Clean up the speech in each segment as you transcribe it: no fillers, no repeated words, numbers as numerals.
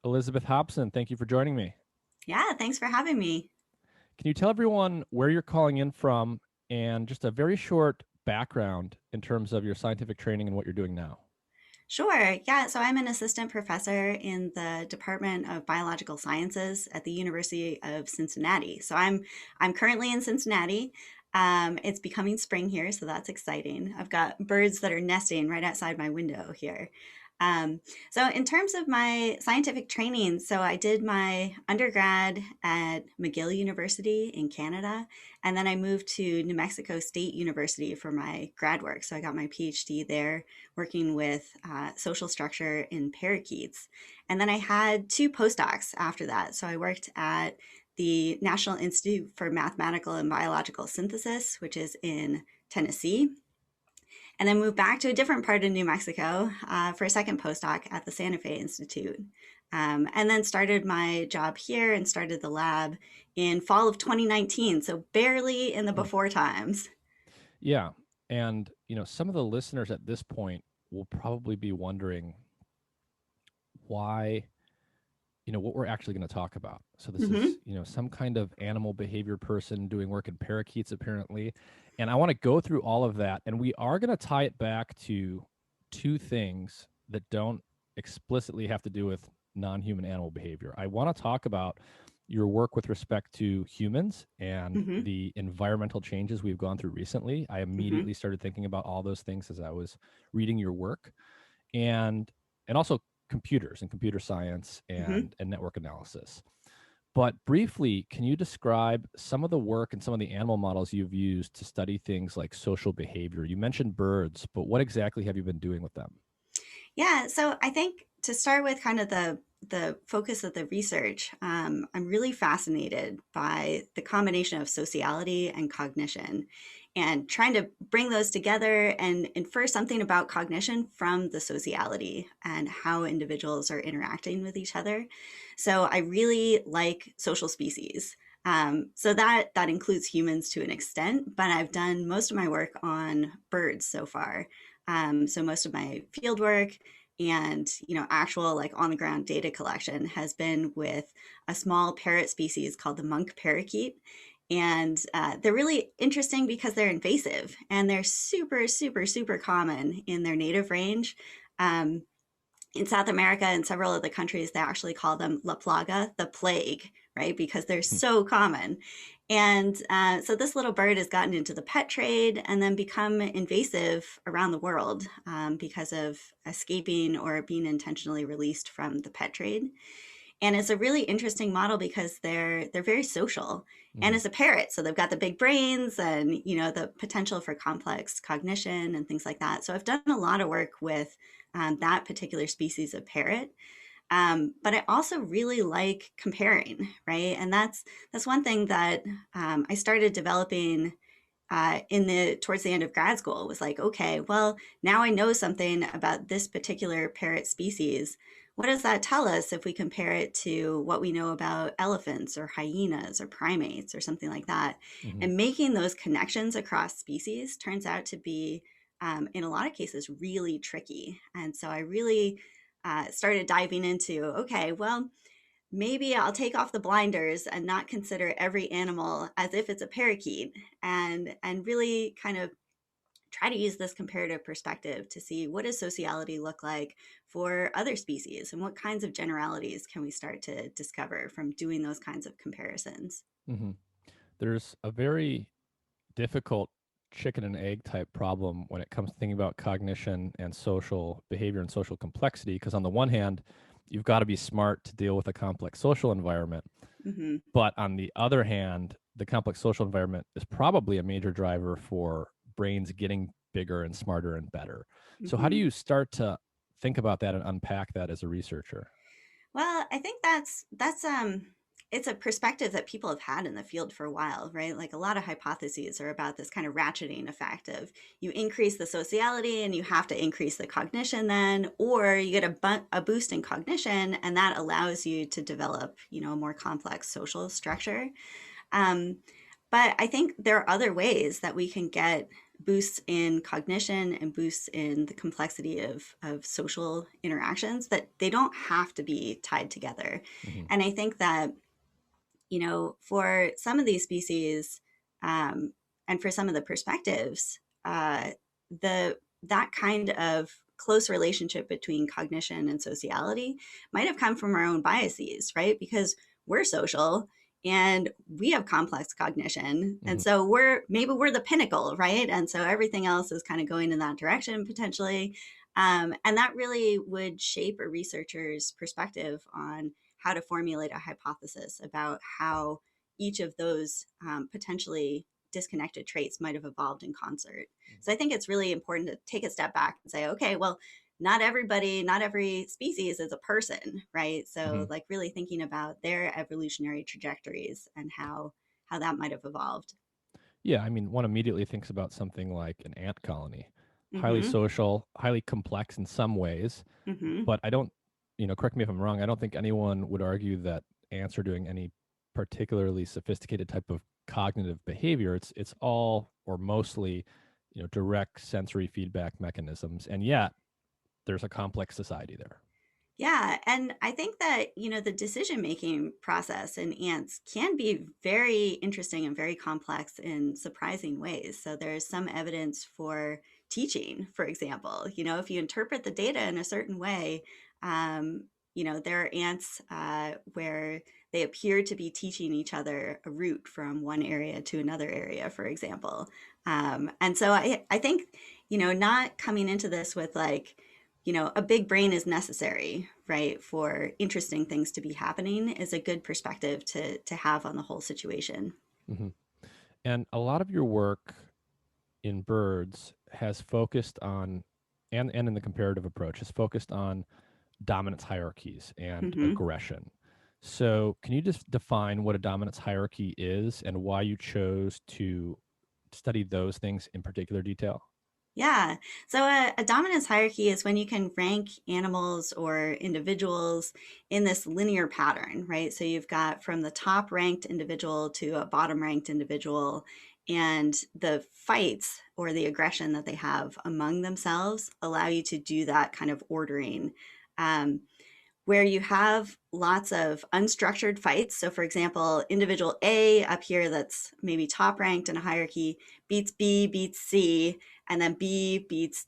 Elizabeth Hobson, thank you for joining me. Yeah, thanks for having me. Can you tell everyone where you're calling in from and just a very short background in terms of your scientific training and what you're doing now? Sure. Yeah, so I'm an assistant professor in the Department of Biological Sciences at the University of Cincinnati. So I'm currently in Cincinnati. It's becoming spring here, so that's exciting. I've got birds that are nesting right outside my window here. Um, so in terms of my scientific training, so I did my undergrad at McGill University in Canada, and then I moved to New Mexico State University for my grad work. So I got my PhD there working with social structure in parakeets. And then I had two postdocs after that. So I worked at the National Institute for Mathematical and Biological Synthesis, which is in Tennessee, and then moved back to a different part of New Mexico for a second postdoc at the Santa Fe Institute. And then started my job here and started the lab in fall of 2019, so barely in the Hmm. before times. Yeah. And, some of the listeners at this point will probably be wondering why, what we're actually going to talk about. So this is, Hmm. some kind of animal behavior person doing work in parakeets, apparently. And I want to go through all of that. And we are going to tie it back to two things that don't explicitly have to do with non-human animal behavior. I want to talk about your work with respect to humans and Hmm. the environmental changes we've gone through recently. I Hmm. immediately started thinking about all those things as I was reading your work, and also computers and computer science Hmm. and network analysis. But briefly, can you describe some of the work and some of the animal models you've used to study things like social behavior? You mentioned birds, but what exactly have you been doing with them? Yeah, so I think to start with kind of the focus of the research, I'm really fascinated by the combination of sociality and cognition and trying to bring those together and infer something about cognition from the sociality and how individuals are interacting with each other. So I really like social species. So that includes humans to an extent, but I've done most of my work on birds so far. So most of my field work and actual like on the ground data collection has been with a small parrot species called the monk parakeet. And they're really interesting because they're invasive and they're super super super common in their native range. um, in South America and several of the countries, they actually call them La Plaga, the plague, right? Because they're Hmm. so common. And so this little bird has gotten into the pet trade and then become invasive around the world because of escaping or being intentionally released from the pet trade. And it's a really interesting model because they're very social, and Hmm. it's a parrot, so they've got the big brains and the potential for complex cognition and things like that. So I've done a lot of work with that particular species of parrot. But I also really like comparing, right? And that's one thing that I started developing in the towards the end of grad school. Was like, okay, well, now I know something about this particular parrot species. What does that tell us if we compare it to what we know about elephants or hyenas or primates or something like that? Hmm. And making those connections across species turns out to be, in a lot of cases, really tricky. And so I really started diving into, okay, well, maybe I'll take off the blinders and not consider every animal as if it's a parakeet, and really kind of try to use this comparative perspective to see what does sociality look like for other species and what kinds of generalities can we start to discover from doing those kinds of comparisons. Hmm. There's a very difficult chicken and egg type problem when it comes to thinking about cognition and social behavior and social complexity. Because on the one hand, you've got to be smart to deal with a complex social environment. Hmm. But on the other hand, the complex social environment is probably a major driver for brains getting bigger and smarter and better. So, how do Hmm. you start to think about that and unpack that as a researcher? Well, I think that's it's a perspective that people have had in the field for a while, right? Like a lot of hypotheses are about this kind of ratcheting effect of you increase the sociality and you have to increase the cognition then, or you get a boost in cognition and that allows you to develop, a more complex social structure. Um, but I think there are other ways that we can get boosts in cognition and boosts in the complexity of social interactions, that they don't have to be tied together. Hmm. And I think that, for some of these species, um, and for some of the perspectives, the that kind of close relationship between cognition and sociality might have come from our own biases, right? Because we're social and we have complex cognition, and Hmm. so maybe we're the pinnacle, right? And so everything else is kind of going in that direction potentially, and that really would shape a researcher's perspective on how to formulate a hypothesis about how each of those potentially disconnected traits might have evolved in concert. So I think it's really important to take a step back and say, okay, well, not every species is a person, right? Hmm. So like really thinking about their evolutionary trajectories and how that might have evolved. Yeah, I mean, one immediately thinks about something like an ant colony, highly Mm-hmm. social, highly complex in some ways, Mm-hmm. but I don't, correct me if I'm wrong, I don't think anyone would argue that ants are doing any particularly sophisticated type of cognitive behavior. It's all or mostly, direct sensory feedback mechanisms, and yet there's a complex society there. Yeah, and I think that, the decision-making process in ants can be very interesting and very complex in surprising ways. So there's some evidence for teaching, for example. If you interpret the data in a certain way, there are ants where they appear to be teaching each other a route from one area to another area, for example. And so I think, not coming into this with like, a big brain is necessary, right, for interesting things to be happening is a good perspective to have on the whole situation. Hmm. And a lot of your work in birds has focused on, and in the comparative approach, has focused on dominance hierarchies and Hmm. aggression. So, can you just define what a dominance hierarchy is and why you chose to study those things in particular detail? Yeah. So a dominance hierarchy is when you can rank animals or individuals in this linear pattern, right? So you've got from the top ranked individual to a bottom ranked individual, and the fights or the aggression that they have among themselves allow you to do that kind of ordering. Um, where you have lots of unstructured fights. So, for example, individual A up here, that's maybe top ranked in a hierarchy, beats B, beats C, and then B beats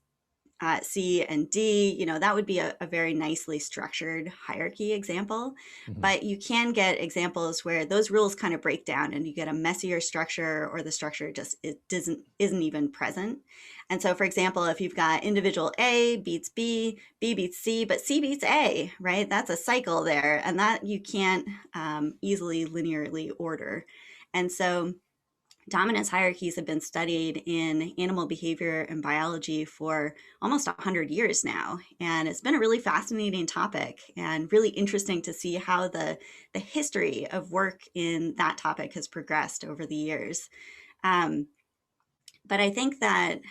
C and D, that would be a very nicely structured hierarchy example. Hmm. But you can get examples where those rules kind of break down and you get a messier structure, or the structure just isn't even present. And so, for example, if you've got individual A beats B, B beats C, but C beats A, right? That's a cycle there, and that you can't easily linearly order. And so dominance hierarchies have been studied in animal behavior and biology for almost 100 years now. And it's been a really fascinating topic and really interesting to see how the history of work in that topic has progressed over the years. Um, but I think that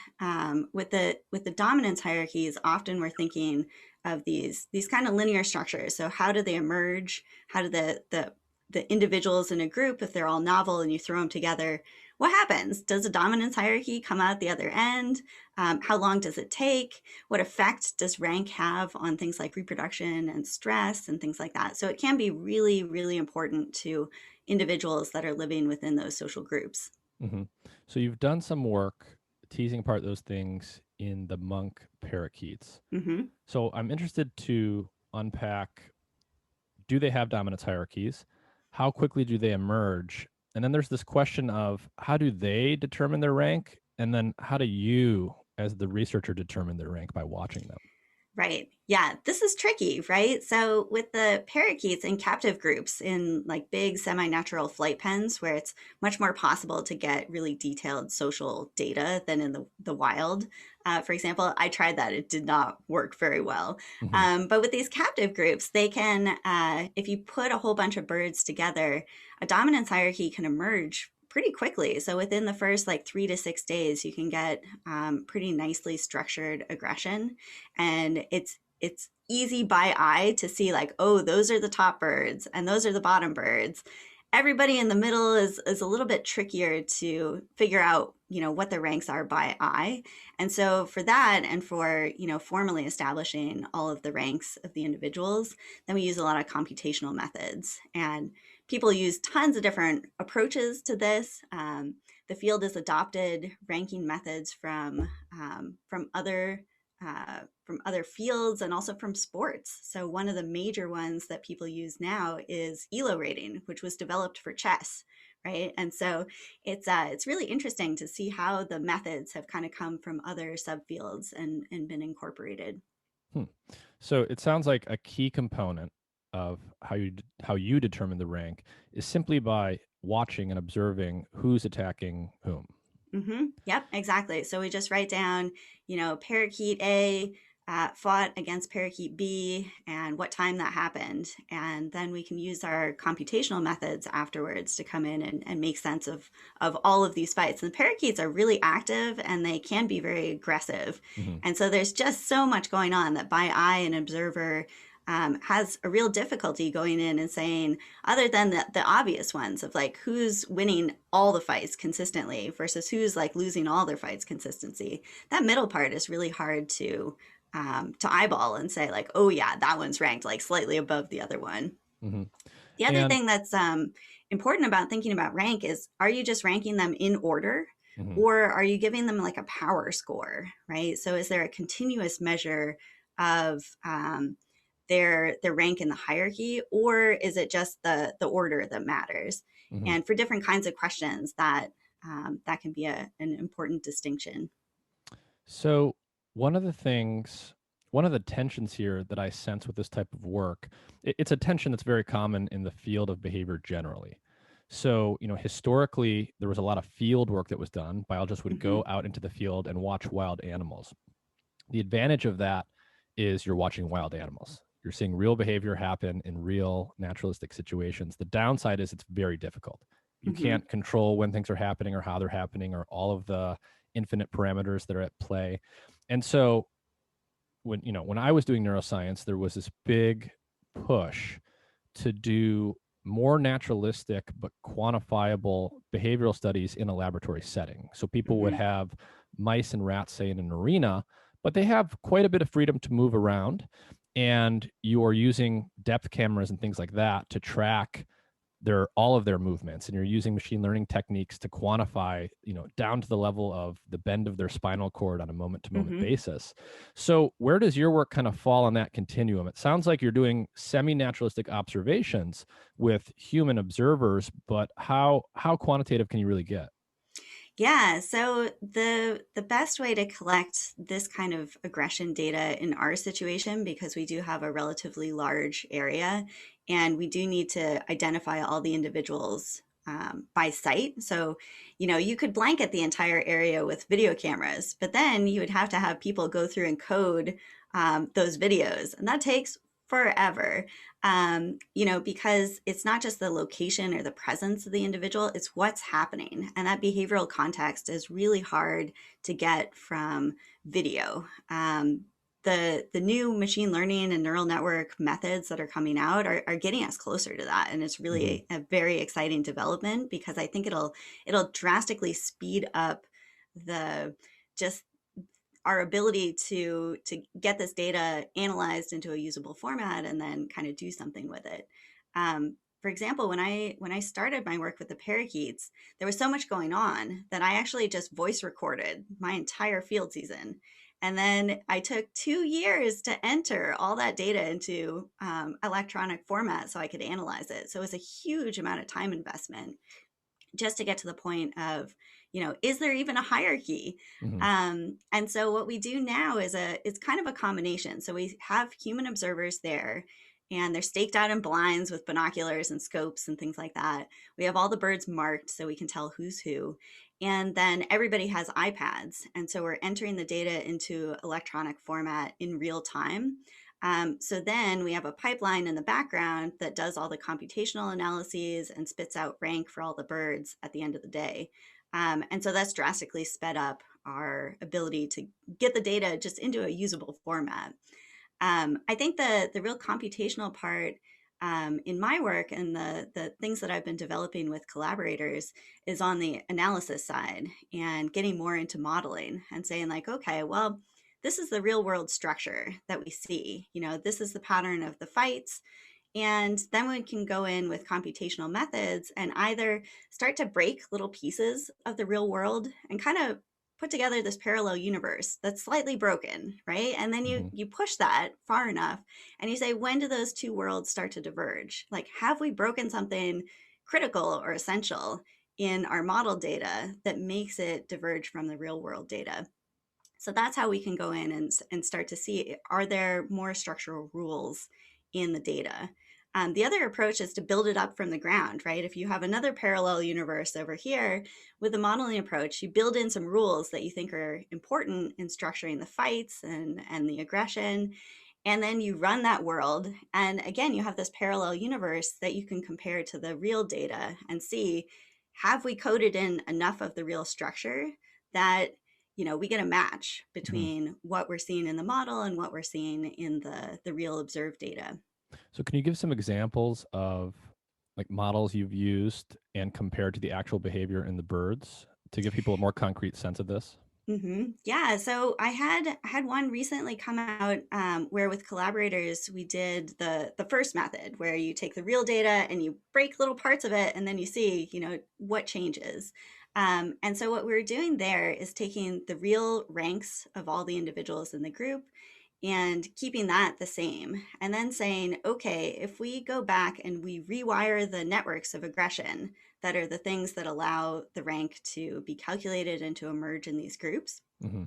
with the dominance hierarchies, often we're thinking of these kind of linear structures. So how do they emerge? How do the individuals in a group, if they're all novel and you throw them together, what happens? Does a dominance hierarchy come out the other end? How long does it take? What effect does rank have on things like reproduction and stress and things like that? So it can be really, really important to individuals that are living within those social groups. Hmm. So, you've done some work teasing apart those things in the monk parakeets. Hmm. So, I'm interested to unpack, do they have dominance hierarchies? How quickly do they emerge? And then there's this question of how do they determine their rank? And then how do you, as the researcher, determine their rank by watching them? Right. Yeah, this is tricky, right? So with the parakeets in captive groups in like big semi-natural flight pens where it's much more possible to get really detailed social data than in the wild. For example, I tried that. It did not work very well. Hmm. But with these captive groups, they can, if you put a whole bunch of birds together, a dominance hierarchy can emerge pretty quickly. So within the first like 3 to 6 days, you can get pretty nicely structured aggression, and it's easy by eye to see like, oh, those are the top birds and those are the bottom birds. Everybody in the middle is a little bit trickier to figure out what the ranks are by eye. And so for that, and for formally establishing all of the ranks of the individuals, then we use a lot of computational methods, and people use tons of different approaches to this. The field has adopted ranking methods from other fields and also from sports. So one of the major ones that people use now is ELO rating, which was developed for chess, right? And so it's really interesting to see how the methods have kind of come from other subfields and been incorporated. Hmm. So it sounds like a key component of how you determine the rank is simply by watching and observing who's attacking whom. Yep, exactly. So we just write down, Parakeet A fought against Parakeet B and what time that happened. And then we can use our computational methods afterwards to come in and make sense of all of these fights. And the parakeets are really active and they can be very aggressive. Hmm. And so there's just so much going on that by eye an observer has a real difficulty going in and saying, other than the obvious ones of like who's winning all the fights consistently versus who's like losing all their fights consistency. That middle part is really hard to eyeball and say like, oh yeah, that one's ranked like slightly above the other one. Hmm. The other And thing that's important about thinking about rank is, are you just ranking them in order, mhm. or are you giving them like a power score, right? So is there a continuous measure of their rank in the hierarchy, or is it just the order that matters? Mhm. And for different kinds of questions, that can be an important distinction. So one of the things, one of the tensions here that I sense with this type of work, it's a tension that's very common in the field of behavior generally. So, historically, there was a lot of field work that was done. Biologists would Hmm. go out into the field and watch wild animals. The advantage of that is you're watching wild animals. You're seeing real behavior happen in real naturalistic situations. The downside is it's very difficult. You Hmm. can't control when things are happening or how they're happening or all of the infinite parameters that are at play. And so when I was doing neuroscience, there was this big push to do more naturalistic but quantifiable behavioral studies in a laboratory setting. So people would Hmm. have mice and rats, say, in an arena, but they have quite a bit of freedom to move around. And you are using depth cameras and things like that to track all of their movements, and you're using machine learning techniques to quantify down to the level of the bend of their spinal cord on a moment to moment Hmm. basis. So where does your work kind of fall on that continuum? It sounds like you're doing semi naturalistic observations with human observers, but how quantitative can you really get? Yeah, so the best way to collect this kind of aggression data in our situation, because we do have a relatively large area and we do need to identify all the individuals by sight. So, you could blanket the entire area with video cameras, but then you would have to have people go through and code those videos, and that takes forever. Because it's not just the location or the presence of the individual, it's what's happening. And that behavioral context is really hard to get from video. The new machine learning and neural network methods that are coming out are getting us closer to that. And it's Hmm. really a very exciting development, because I think it'll drastically speed up the just our ability to get this data analyzed into a usable format and then kind of do something with it. For example, when I started my work with the parakeets, there was so much going on that I actually just voice recorded my entire field season. And then I took 2 years to enter all that data into electronic format so I could analyze it. So it was a huge amount of time investment just to get to the point of, is there even a hierarchy? Hmm. And so what we do now is it's kind of a combination. So we have human observers there, and they're staked out in blinds with binoculars and scopes and things like that. We have all the birds marked so we can tell who's who. And then everybody has iPads. And so we're entering the data into electronic format in real time. So then we have a pipeline in the background that does all the computational analyses and spits out rank for all the birds at the end of the day. And so that's drastically sped up our ability to get the data just into a usable format. I think the real computational part in my work and the things that I've been developing with collaborators is on the analysis side and getting more into modeling and saying like, okay, well, this is the real world structure that we see. This is the pattern of the fights. And then we can go in with computational methods and either start to break little pieces of the real world and kind of put together this parallel universe that's slightly broken, right? And then you Hmm. you push that far enough and you say, when do those two worlds start to diverge? Like, have we broken something critical or essential in our model data that makes it diverge from the real world data? So that's how we can go in and start to see, are there more structural rules in the data? The other approach is to build it up from the ground, right? If you have another parallel universe over here with the modeling approach, you build in some rules that you think are important in structuring the fights and the aggression. And then you run that world. And again, you have this parallel universe that you can compare to the real data and see, have we coded in enough of the real structure that we get a match Hmm. between what we're seeing in the model and what we're seeing in the real observed data. So can you give some examples of like models you've used and compared to the actual behavior in the birds to give people a more concrete sense of this? Yeah, so I had one recently come out where with collaborators we did the first method where you take the real data and you break little parts of it and then you see what changes. And so what we were doing there is taking the real ranks of all the individuals in the group and keeping that the same, and then saying, okay, if we go back and we rewire the networks of aggression that are the things that allow the rank to be calculated and to emerge in these groups, Hmm.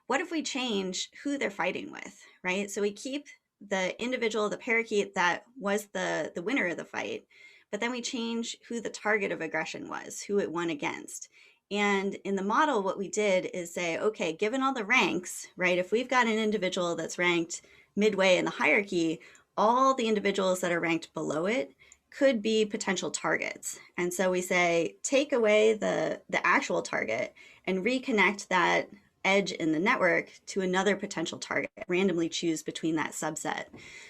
what if we change who they're fighting with, right? So we keep the individual, the parakeet that was the winner of the fight, but then we change who the target of aggression was, who it won against. And in the model, what we did is say, okay, given all the ranks, right, if we've got an individual that's ranked midway in the hierarchy, all the individuals that are ranked below it could be potential targets. And so we say, take away the actual target and reconnect that edge in the network to another potential target, randomly choose between that subset.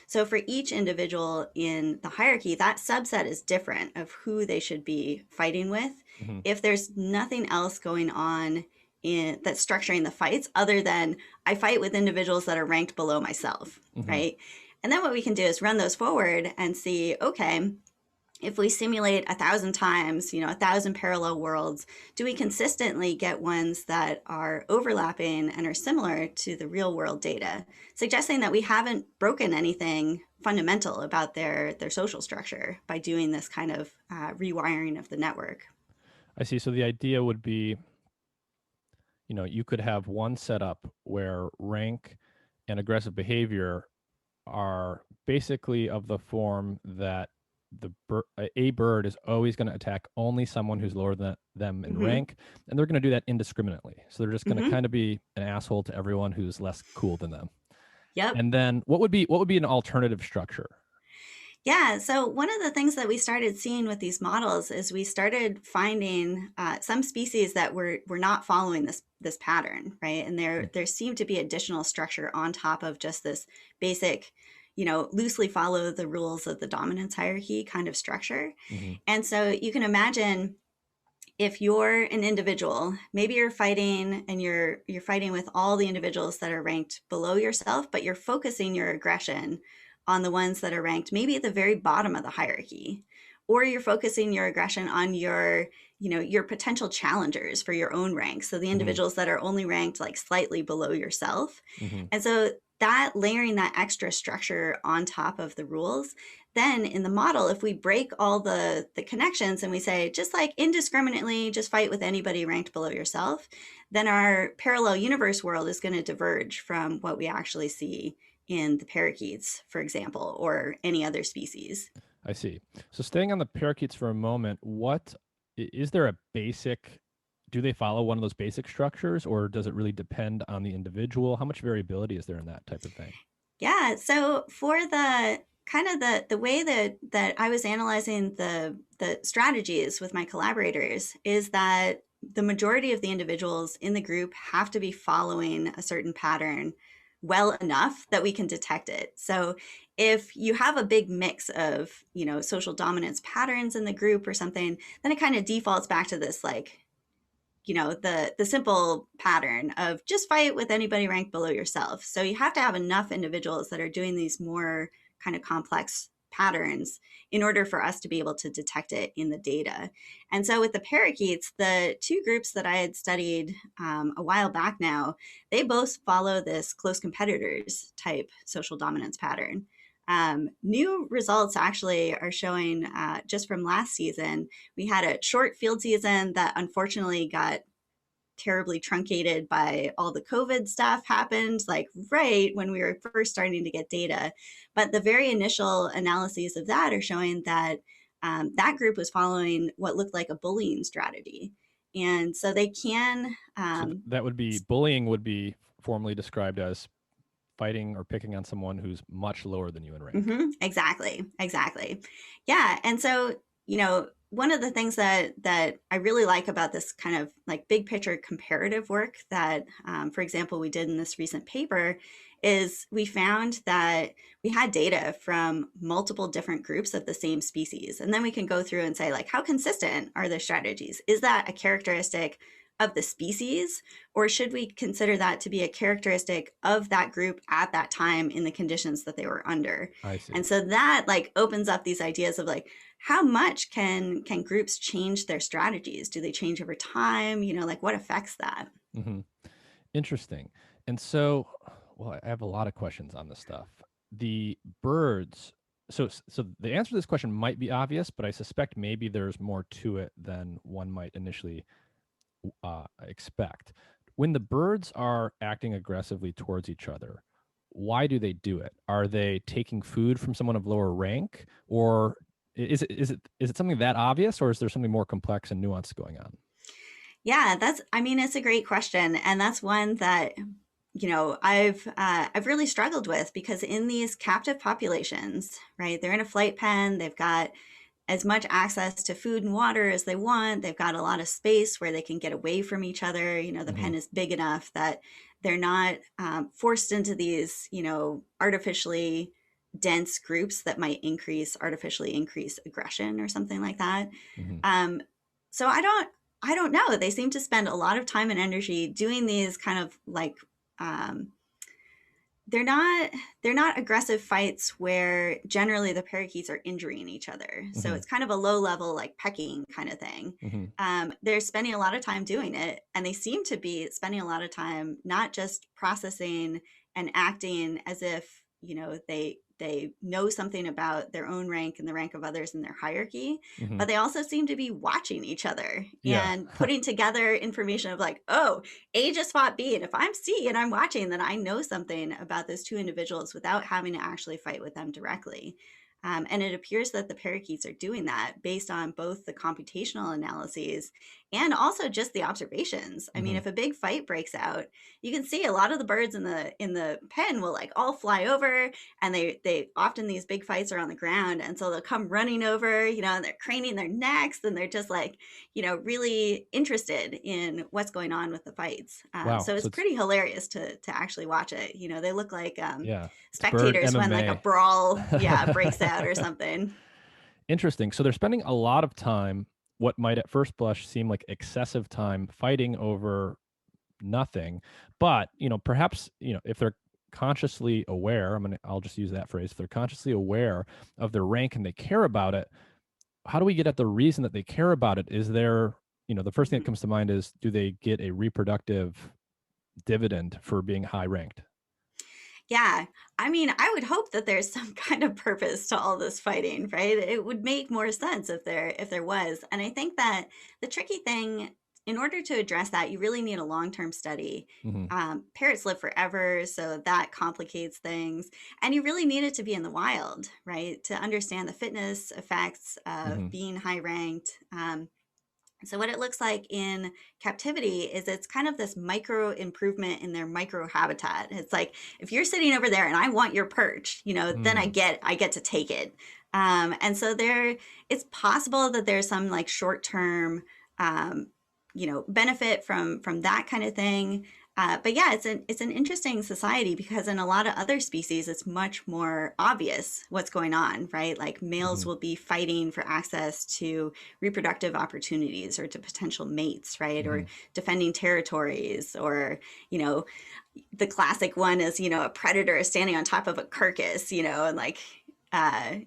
So for each individual in the hierarchy, that subset is different of who they should be fighting with. Hmm. If there's nothing else going on that's structuring the fights other than I fight with individuals that are ranked below myself, Hmm. right? And then what we can do is run those forward and see, okay, if we simulate 1,000 times, 1,000 parallel worlds, do we consistently get ones that are overlapping and are similar to the real world data, suggesting that we haven't broken anything fundamental about their social structure by doing this kind of rewiring of the network? I see. So the idea would be, you could have one setup where rank and aggressive behavior are basically of the form that a bird is always going to attack only someone who's lower than them in Mm-hmm. rank, and they're going to do that indiscriminately. So they're just going to Mm-hmm. kind of be an asshole to everyone who's less cool than them. Yep. And then what would be an alternative structure? Yeah, so one of the things that we started seeing with these models is we started finding some species that were not following this pattern, right? And there seemed to be additional structure on top of just this basic, loosely follow the rules of the dominance hierarchy kind of structure. Mm-hmm. And so you can imagine if you're an individual, maybe you're fighting and you're fighting with all the individuals that are ranked below yourself, but you're focusing your aggression on the ones that are ranked maybe at the very bottom of the hierarchy, or you're focusing your aggression on your potential challengers for your own rank, so the Mm-hmm. individuals that are only ranked like slightly below yourself. Mm-hmm. And so that layering that extra structure on top of the rules, then in the model, if we break all the connections and we say just like indiscriminately just fight with anybody ranked below yourself, then our parallel universe world is going to diverge from what we actually see in the parakeets, for example, or any other species. I see. So staying on the parakeets for a moment, is there a basic, do they follow one of those basic structures, or does it really depend on the individual? How much variability is there in that type of thing? Yeah, so for the kind of the way that I was analyzing the strategies with my collaborators is that the majority of the individuals in the group have to be following a certain pattern well enough that we can detect it. So if you have a big mix of, social dominance patterns in the group or something, then it kind of defaults back to this like, the simple pattern of just fight with anybody ranked below yourself. So you have to have enough individuals that are doing these more kind of complex patterns in order for us to be able to detect it in the data. And so with the parakeets, the two groups that I had studied a while back now, they both follow this close competitors type social dominance pattern. New results actually are showing just from last season. We had a short field season that unfortunately got terribly truncated by all the COVID stuff happened, like right when we were first starting to get data. But the very initial analyses of that are showing that that group was following what looked like a bullying strategy. And so they can. So that would be bullying would be formally described as fighting or picking on someone who's much lower than you in rank. Exactly. Yeah. And so, one of the things that I really like about this kind of like big picture comparative work that, for example, we did in this recent paper is we found that we had data from multiple different groups of the same species. And then we can go through and say, like, how consistent are their strategies? Is that a characteristic of the species, or should we consider that to be a characteristic of that group at that time in the conditions that they were under? I see. And so that like opens up these ideas of like, how much can groups change their strategies? Do they change over time? Like what affects that? Mm-hmm. Interesting. And so, well, I have a lot of questions on this stuff. The birds. So the answer to this question might be obvious, but I suspect maybe there's more to it than one might initially expect. When the birds are acting aggressively towards each other, why do they do it? Are they taking food from someone of lower rank, or is it something that obvious, or is there something more complex and nuanced going on? Yeah, it's a great question. And that's one that, I've really struggled with because in these captive populations, right, they're in a flight pen, they've got as much access to food and water as they want. They've got a lot of space where they can get away from each other. The Mm-hmm. pen is big enough that they're not forced into these, artificially dense groups that might artificially increase aggression or something like that. Mm-hmm. Um, so I don't know. They seem to spend a lot of time and energy doing these kind of like um, they're not aggressive fights where generally the parakeets are injuring each other. So Mm-hmm. it's kind of a low level like pecking kind of thing. Mm-hmm. They're spending a lot of time doing it, and they seem to be spending a lot of time not just processing and acting as if they know something about their own rank and the rank of others in their hierarchy, Mm-hmm. but they also seem to be watching each other Yeah. and putting together information of like, oh, A just fought B. And if I'm C and I'm watching, then I know something about those two individuals without having to actually fight with them directly. And it appears that the parakeets are doing that based on both the computational analyses and also just the observations. I mean, Mm-hmm. if a big fight breaks out, you can see a lot of the birds in the pen will like all fly over, and they often these big fights are on the ground, and so they'll come running over, and they're craning their necks, and they're just like, really interested in what's going on with the fights. Wow. So So it's it's pretty hilarious to actually watch it. They look like yeah, it's bird spectators when like a MMA. brawl, yeah, breaks out or something. Interesting. So they're spending a lot of time, what might at first blush seem like excessive time, fighting over nothing. But, perhaps, if they're consciously aware, I'll just use that phrase, if they're consciously aware of their rank and they care about it, how do we get at the reason that they care about it? Is there, the first thing that Mhm. comes to mind is, do they get a reproductive dividend for being high ranked? Yeah, I would hope that there's some kind of purpose to all this fighting, right? It would make more sense if there was. And I think that the tricky thing, in order to address that, you really need a long-term study. Hmm. Parrots live forever, so that complicates things. And you really need it to be in the wild, right? To understand the fitness effects Hmm. of being high ranked. So what it looks like in captivity is it's kind of this micro improvement in their micro habitat. It's like if you're sitting over there and I want your perch, then I Mm. get to take it. And so it's possible that there's some like short term, benefit from that kind of thing. But yeah, it's an interesting society because in a lot of other species, it's much more obvious what's going on, right? Like males Hmm. will be fighting for access to reproductive opportunities or to potential mates, right? Or Hmm. defending territories, or you know, the classic one is, a predator standing on top of a carcass, and like uh,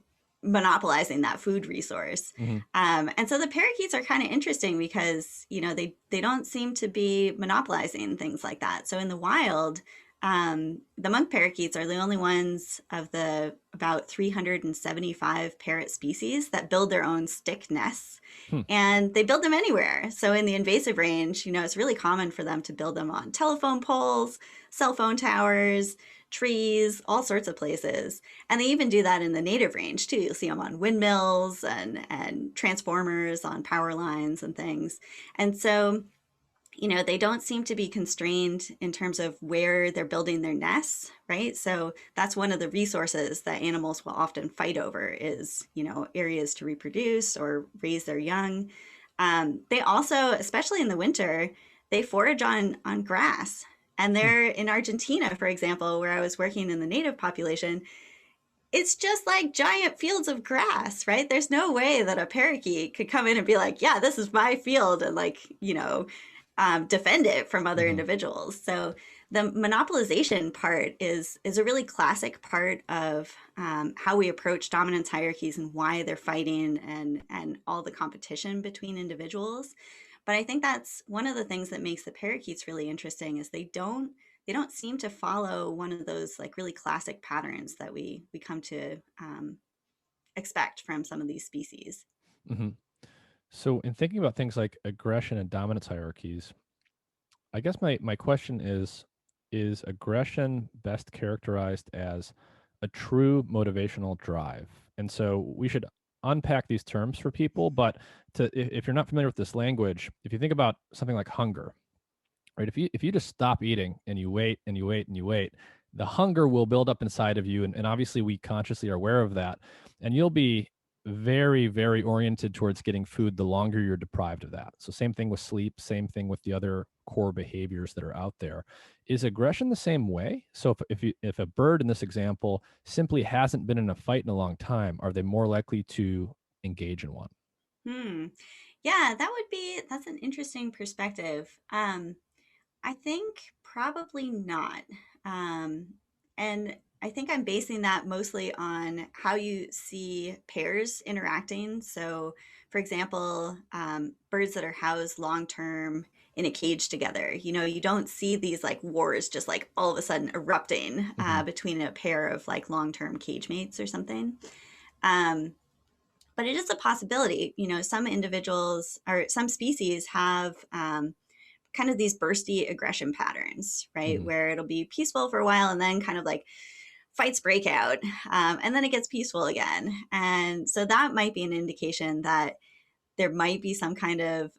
monopolizing that food resource. Hmm. And so the parakeets are kind of interesting because, they don't seem to be monopolizing things like that. So in the wild, the monk parakeets are the only ones of the about 375 parrot species that build their own stick nests. Hmm. And they build them anywhere. So in the invasive range, it's really common for them to build them on telephone poles, cell phone towers, trees, all sorts of places. And they even do that in the native range too. You'll see them on windmills and transformers on power lines and things. And so, they don't seem to be constrained in terms of where they're building their nests, right? So that's one of the resources that animals will often fight over is, areas to reproduce or raise their young. They also, especially in the winter, they forage on grass. And Hmm. they're in Argentina, for example, where I was working in the native population. It's just like giant fields of grass, right? There's no way that a parakeet could come in and be like, yeah, this is my field, and like, defend it from other Hmm. individuals. So the monopolization part is a really classic part of how we approach dominance hierarchies and why they're fighting and all the competition between individuals. But I think that's one of the things that makes the parakeets really interesting is they don't seem to follow one of those like really classic patterns that we come to expect from some of these species. Hmm. So, in thinking about things like aggression and dominance hierarchies, I guess my question is aggression best characterized as a true motivational drive? And so we should unpack these terms for people, but if you're not familiar with this language, if you think about something like hunger, right? If you just stop eating and you wait and you wait and you wait, the hunger will build up inside of you, and obviously we consciously are aware of that, and you'll be very, very oriented towards getting food the longer you're deprived of that. So same thing with sleep, same thing with the other core behaviors that are out there. Is aggression the same way? So if a bird in this example simply hasn't been in a fight in a long time, are they more likely to engage in one? Hmm. Yeah, that's an interesting perspective. I think probably not. Um, and I think I'm basing that mostly on how you see pairs interacting. So, for example, birds that are housed long term in a cage together, you don't see these like wars just like all of a sudden erupting Hmm. between a pair of like long term cage mates or something. Um, but it is a possibility. Some individuals or some species have kind of these bursty aggression patterns, right? Hmm. Where it'll be peaceful for a while and then kind of like fights break out, and then it gets peaceful again. And so that might be an indication that there might be some kind of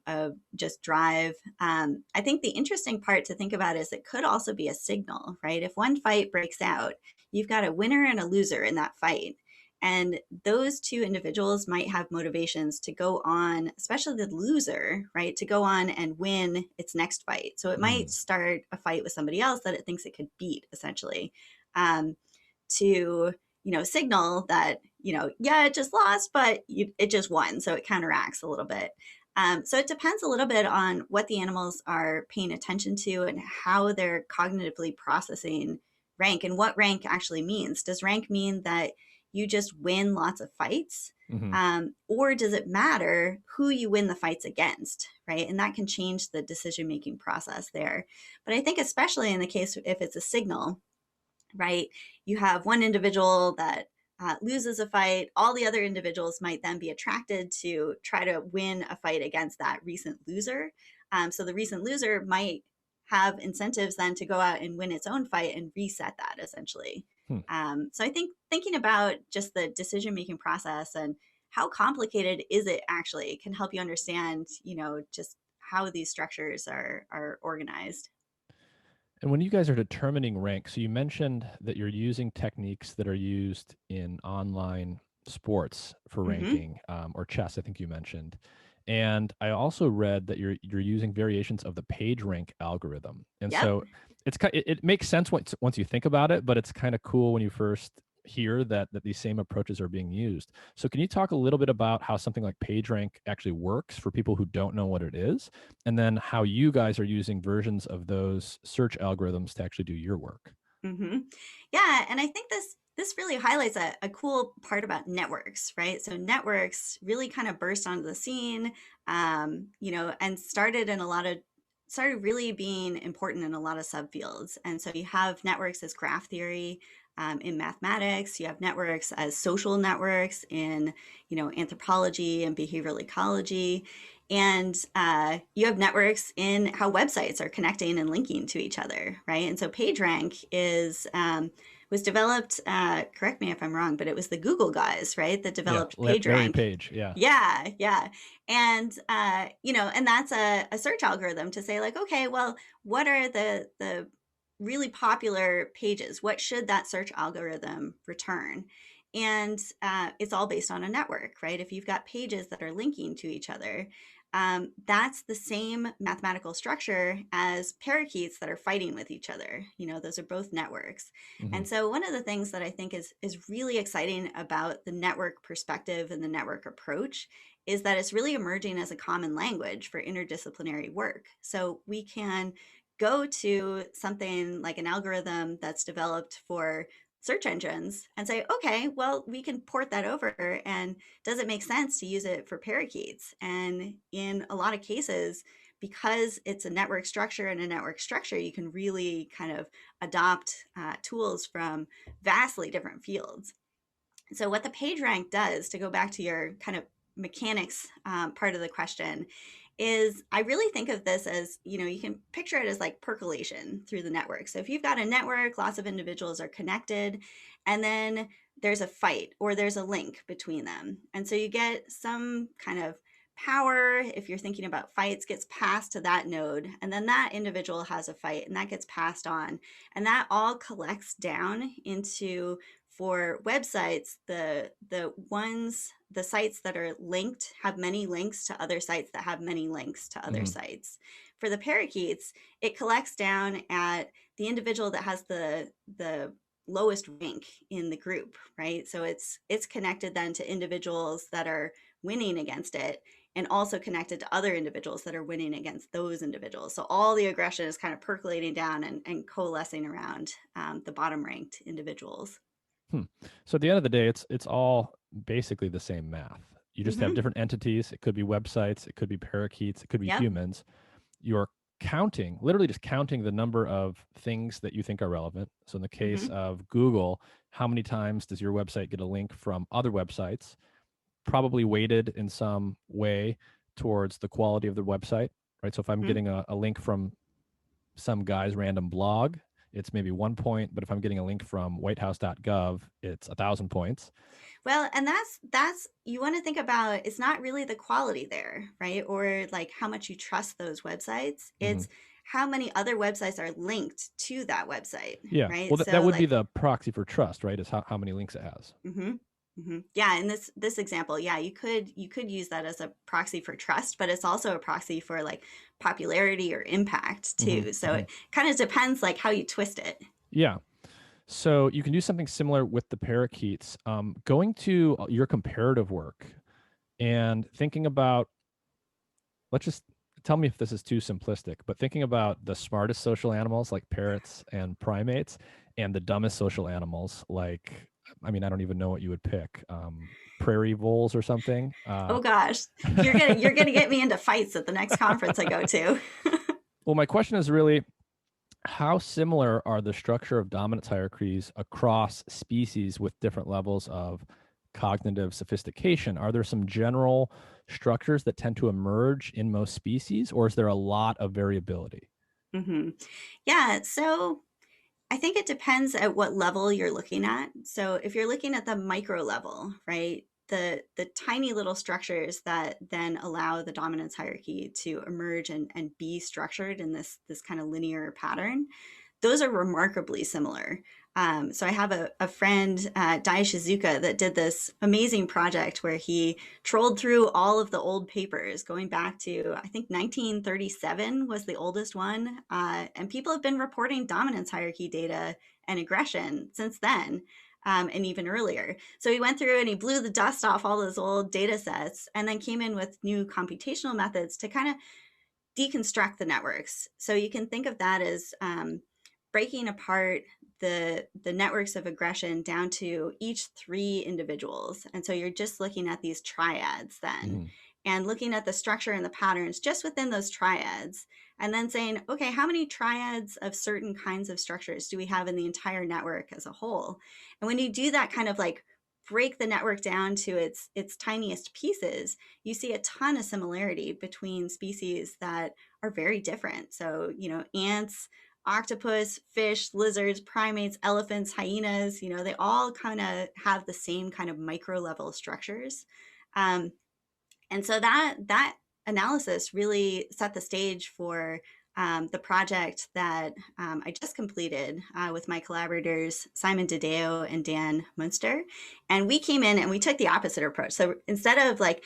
just drive. I think the interesting part to think about is it could also be a signal, right? If one fight breaks out, you've got a winner and a loser in that fight. And those two individuals might have motivations to go on, especially the loser, right? To go on and win its next fight. So it might Hmm. start a fight with somebody else that it thinks it could beat, essentially, um, to signal that yeah, it just lost, but it just won, so it counteracts a little bit. So it depends a little bit on what the animals are paying attention to and how they're cognitively processing rank and what rank actually means. Does rank mean that you just win lots of fights? Hmm. Or does it matter who you win the fights against, right? And that can change the decision making process there. But I think, especially in the case if it's a signal, right? You have one individual that loses a fight. All the other individuals might then be attracted to try to win a fight against that recent loser. So the recent loser might have incentives then to go out and win its own fight and reset that essentially. Hmm. So I think thinking about just the decision making process and how complicated is it actually can help you understand, just how these structures are organized. And when you guys are determining rank, so you mentioned that you're using techniques that are used in online sports for Mm-hmm. ranking, or chess, I think you mentioned. And I also read that you're using variations of the PageRank algorithm. And Yep. so it makes sense once you think about it, but it's kind of cool when you first hear that these same approaches are being used. So can you talk a little bit about how something like PageRank actually works for people who don't know what it is, and then how you guys are using versions of those search algorithms to actually do your work? hmm Yeah, and I think this really highlights a cool part about networks, right? So networks really kind of burst onto the scene, and started really being important in a lot of subfields. And so you have networks as graph theory in mathematics. You have networks as social networks in, anthropology and behavioral ecology. And you have networks in how websites are connecting and linking to each other, right? And so PageRank was developed. Correct me if I'm wrong, but it was the Google guys, right, that Yeah, developed Larry PageRank. Page. Yeah. Yeah, yeah. And and that's a search algorithm to say like, okay, well, what are the really popular pages? What should that search algorithm return? And it's all based on a network, right? If you've got pages that are linking to each other, that's the same mathematical structure as parakeets that are fighting with each other. Those are both networks. Hmm. And so one of the things that I think is really exciting about the network perspective and the network approach is that it's really emerging as a common language for interdisciplinary work. So we can go to something like an algorithm that's developed for search engines and say, okay, well, we can port that over. And does it make sense to use it for parakeets? And in a lot of cases, because it's a network structure and a network structure, you can really kind of adopt tools from vastly different fields. So what the PageRank does, to go back to your kind of mechanics part of the question, is I really think of this as, you can picture it as like percolation through the network. So if you've got a network, lots of individuals are connected, and then there's a fight or there's a link between them. And so you get some kind of power, if you're thinking about fights, gets passed to that node, and then that individual has a fight and that gets passed on, and that all collects down into, for websites, the sites that are linked have many links to other sites that have many links to other Hmm. sites. For the parakeets, it collects down at the individual that has the lowest rank in the group, right? So it's connected then to individuals that are winning against it, and also connected to other individuals that are winning against those individuals. So all the aggression is kind of percolating down and coalescing around the bottom ranked individuals. Hmm. So at the end of the day, it's all basically the same math. You just have Mm-hmm. different entities. It could be websites, it could be parakeets, it could be Yep. humans. You're counting, literally just counting the number of things that you think are relevant. So in the case Mm-hmm. of Google, how many times does your website get a link from other websites? Probably weighted in some way towards the quality of the website, right? So if I'm Mm-hmm. getting a link from some guy's random blog, it's maybe 1 point, but if I'm getting a link from whitehouse.gov, it's 1,000 points. Well, and that's you want to think about, it's not really the quality there, right? Or like how much you trust those websites. Hmm. It's how many other websites are linked to that website, Yeah. right? Well, that So would be like, the proxy for trust, right? Is how many links it has. mm-hmm, mm-hmm. Yeah, in this example, yeah, you could use that as a proxy for trust, but it's also a proxy for like popularity or impact Hmm. too. So Hmm. it kind of depends like how you twist it. Yeah. So you can do something similar with the parakeets. Going to your comparative work and thinking about, let's just tell me if this is too simplistic, but thinking about the smartest social animals like parrots and primates and the dumbest social animals like, I mean, I don't even know what you would pick. Prairie voles or something. Oh gosh, you're gonna get me into fights at the next conference I go to. Well, my question is really, how similar are the structure of dominance hierarchies across species with different levels of cognitive sophistication? Are there some general structures that tend to emerge in most species, or is there a lot of variability? hmm Yeah, so I think it depends at what level you're looking at. So if you're looking at the micro level, right, the tiny little structures that then allow the dominance hierarchy to emerge and be structured in this kind of linear pattern, those are remarkably similar. So I have a friend, Dai Shizuka, that did this amazing project where he trolled through all of the old papers going back to, I think, 1937 was the oldest one. And people have been reporting dominance hierarchy data and aggression since then. And even earlier. So he went through and he blew the dust off all those old data sets and then came in with new computational methods to kind of deconstruct the networks. So you can think of that as breaking apart the networks of aggression down to each three individuals. And so you're just looking at these triads then, and looking at the structure and the patterns just within those triads, and then saying, okay, how many triads of certain kinds of structures do we have in the entire network as a whole? And when you do that kind of like break the network down to its tiniest pieces, you see a ton of similarity between species that are very different. So, ants, octopus, fish, lizards, primates, elephants, hyenas, they all kind of have the same kind of micro level structures. Um, and so that analysis really set the stage for the project that I just completed with my collaborators, Simon Dedeo and Dan Munster. And we came in and we took the opposite approach. So instead of like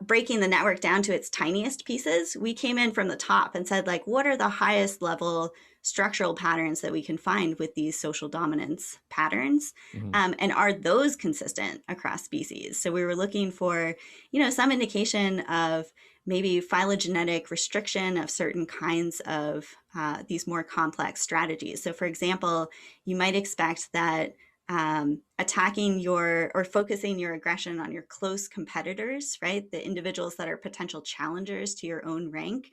breaking the network down to its tiniest pieces, we came in from the top and said, like, what are the highest level structural patterns that we can find with these social dominance patterns? And are those consistent across species? So we were looking for, some indication of maybe phylogenetic restriction of certain kinds of these more complex strategies. So for example, you might expect that attacking or focusing your aggression on your close competitors, right? The individuals that are potential challengers to your own rank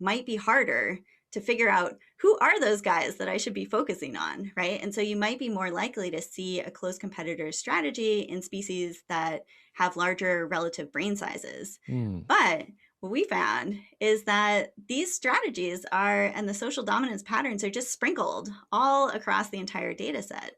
might be harder to figure out who are those guys that I should be focusing on, right? And so you might be more likely to see a close competitor strategy in species that have larger relative brain sizes. But what we found is that these strategies and the social dominance patterns are just sprinkled all across the entire data set.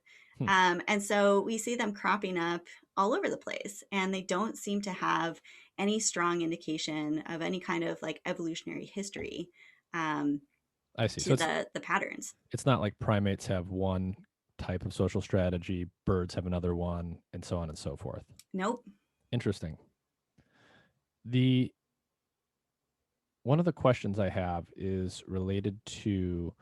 And so we see them cropping up all over the place, and they don't seem to have any strong indication of any kind of like evolutionary history I see. So to the patterns. it's not like primates have one type of social strategy, birds have another one, and so on and so forth. Nope. Interesting. The one of the questions I have is related to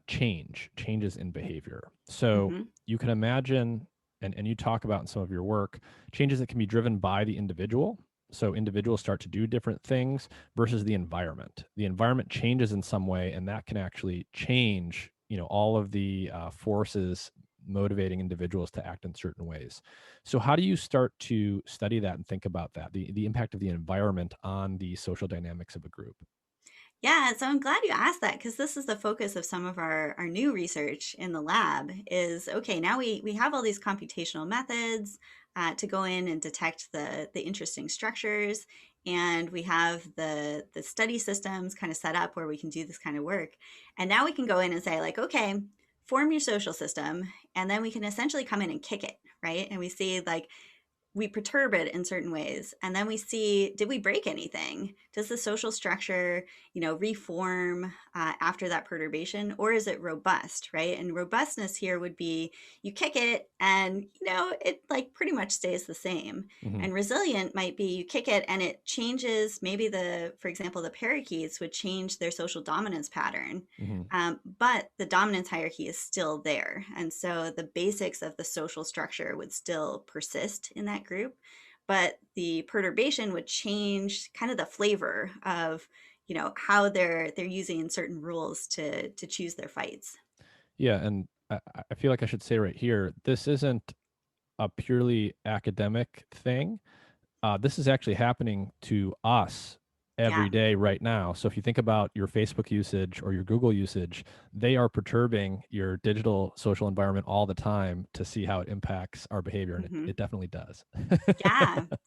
changes in behavior. So you can imagine, and you talk about in some of your work, changes that can be driven by the individual. So individuals start to do different things versus the environment. The environment changes in some way, and that can actually change, all of the forces motivating individuals to act in certain ways. So how do you start to study that and think about that, the impact of the environment on the social dynamics of a group? Yeah, so I'm glad you asked that, because this is the focus of some of our new research in the lab is, okay, now we have all these computational methods to go in and detect the interesting structures. And we have the study systems kind of set up where we can do this kind of work. And now we can go in and say, like, okay, form your social system. And then we can essentially come in and kick it, right? And we see, like, we perturb it in certain ways, and then we see, did we break anything? Does the social structure reform after that perturbation, or is it robust, right? And robustness here would be you kick it and it like pretty much stays the same. And resilient might be you kick it and it changes. Maybe for example, the parakeets would change their social dominance pattern, but the dominance hierarchy is still there, and so the basics of the social structure would still persist in that group, but the perturbation would change kind of the flavor of how they're using certain rules to choose their fights. Yeah, and I feel like I should say right here, this isn't a purely academic thing. This is actually happening to us Yeah. every day right now. So if you think about your Facebook usage or your Google usage, they are perturbing your digital social environment all the time to see how it impacts our behavior, and it definitely does.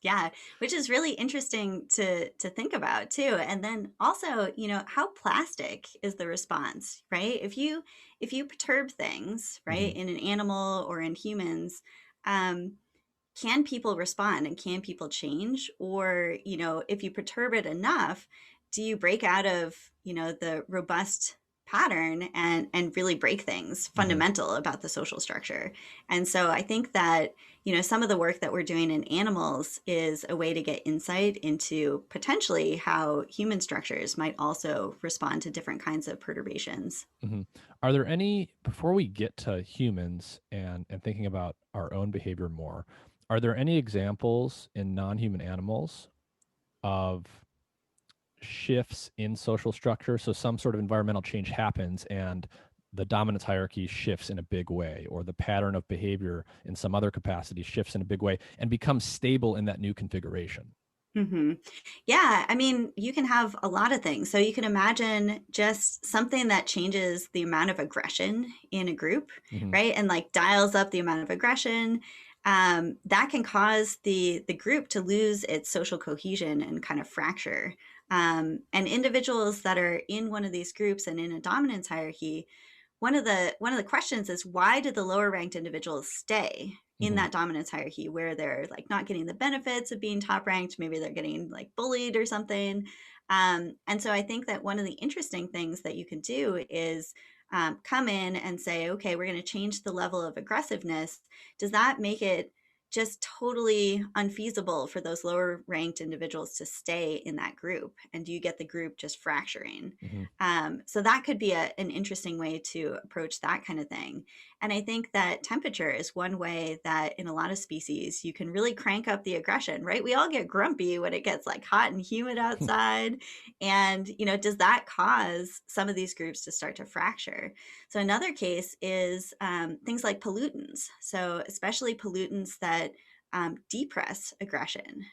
Yeah, which is really interesting to think about too. And then also, how plastic is the response, right? If you perturb things, right, in an animal or in humans, can people respond and can people change? Or, if you perturb it enough, do you break out of, the robust pattern and really break things fundamental about the social structure. And so I think that, some of the work that we're doing in animals is a way to get insight into potentially how human structures might also respond to different kinds of perturbations. Hmm. Are there any, before we get to humans and thinking about our own behavior more, are there any examples in non-human animals of shifts in social structure? So some sort of environmental change happens and the dominance hierarchy shifts in a big way, or the pattern of behavior in some other capacity shifts in a big way and becomes stable in that new configuration. Hmm. Yeah, I mean, you can have a lot of things. So you can imagine just something that changes the amount of aggression in a group, Hmm. right? And like dials up the amount of aggression. That can cause the group to lose its social cohesion and kind of fracture. And individuals that are in one of these groups and in a dominance hierarchy, one of the questions is, why did the lower ranked individuals stay in Hmm. that dominance hierarchy where they're like not getting the benefits of being top ranked? Maybe they're getting like bullied or something. And so I think that one of the interesting things that you can do is come in and say, okay, we're going to change the level of aggressiveness. Does that make it just totally unfeasible for those lower ranked individuals to stay in that group? And do you get the group just fracturing? Hmm. So that could be an interesting way to approach that kind of thing. And I think that temperature is one way that in a lot of species you can really crank up the aggression, right? We all get grumpy when it gets like hot and humid outside. And, does that cause some of these groups to start to fracture? So another case is things like pollutants. So especially pollutants that depress aggression,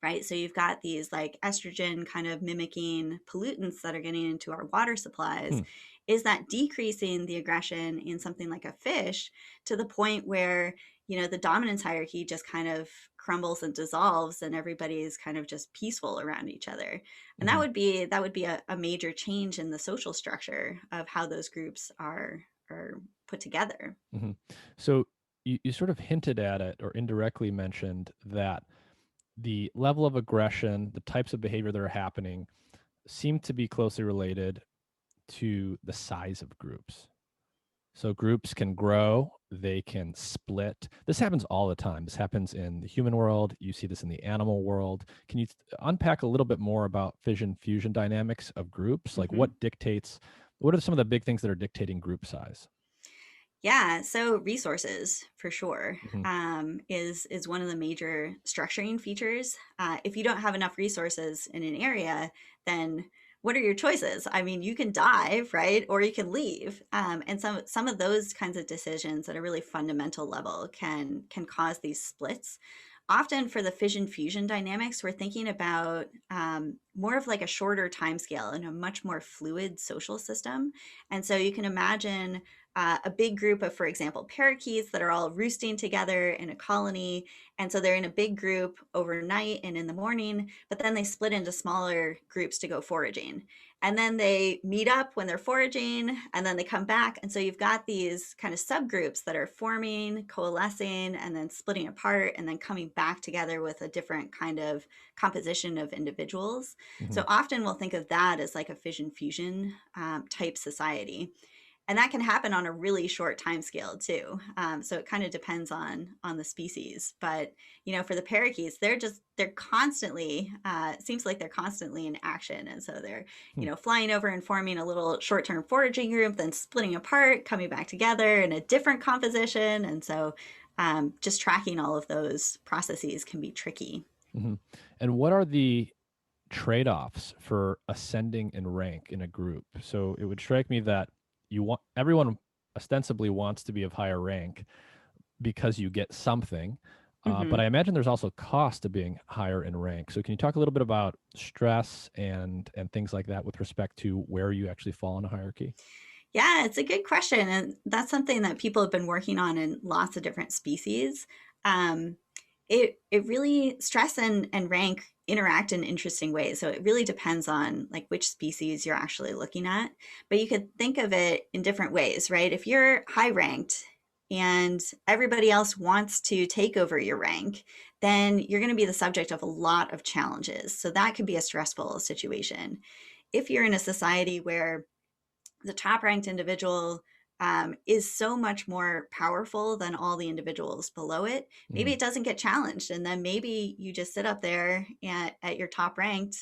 right? So you've got these like estrogen kind of mimicking pollutants that are getting into our water supplies. Is that decreasing the aggression in something like a fish to the point where, the dominance hierarchy just kind of crumbles and dissolves and everybody is kind of just peaceful around each other? And that Hmm. would be a major change in the social structure of how those groups are put together. Hmm. So you sort of hinted at it or indirectly mentioned that the level of aggression, the types of behavior that are happening seem to be closely related to the size of groups. So groups can grow, they can split. This happens all the time. This happens in the human world. You see this in the animal world. Can you unpack a little bit more about fission fusion dynamics of groups? Like Mhm. what are some of the big things that are dictating group size? Yeah, so resources for sure Hmm. is one of the major structuring features. If you don't have enough resources in an area, then what are your choices? I mean, you can dive, right, or you can leave, and some of those kinds of decisions at a really fundamental level can cause these splits. Often for the fission fusion dynamics, we're thinking about more of like a shorter time scale and a much more fluid social system. And so you can imagine a big group of, for example, parakeets that are all roosting together in a colony. And so they're in a big group overnight and in the morning, but then they split into smaller groups to go foraging. And then they meet up when they're foraging and then they come back. And so you've got these kind of subgroups that are forming, coalescing, and then splitting apart and then coming back together with a different kind of composition of individuals. Hmm. So often we'll think of that as like a fission fusion type society, and that can happen on a really short time scale too. So it kind of depends on the species. But for the parakeets, they're constantly seems like they're constantly in action, and so they're flying over and forming a little short-term foraging group, then splitting apart, coming back together in a different composition, and so just tracking all of those processes can be tricky. Hmm. And what are the trade-offs for ascending in rank in a group? So it would strike me that everyone ostensibly wants to be of higher rank because you get something. But Hmm. I imagine there's also cost to being higher in rank. So can you talk a little bit about stress and things like that with respect to where you actually fall in a hierarchy? Yeah, it's a good question. And that's something that people have been working on in lots of different species. Um, it really, stress and rank interact in interesting ways. So it really depends on like which species you're actually looking at. But you could think of it in different ways, right? If you're high ranked and everybody else wants to take over your rank, then you're going to be the subject of a lot of challenges. So that could be a stressful situation. If you're in a society where the top ranked individual is so much more powerful than all the individuals below it. Maybe Mm-hmm. it doesn't get challenged, and then maybe you just sit up there at your top ranked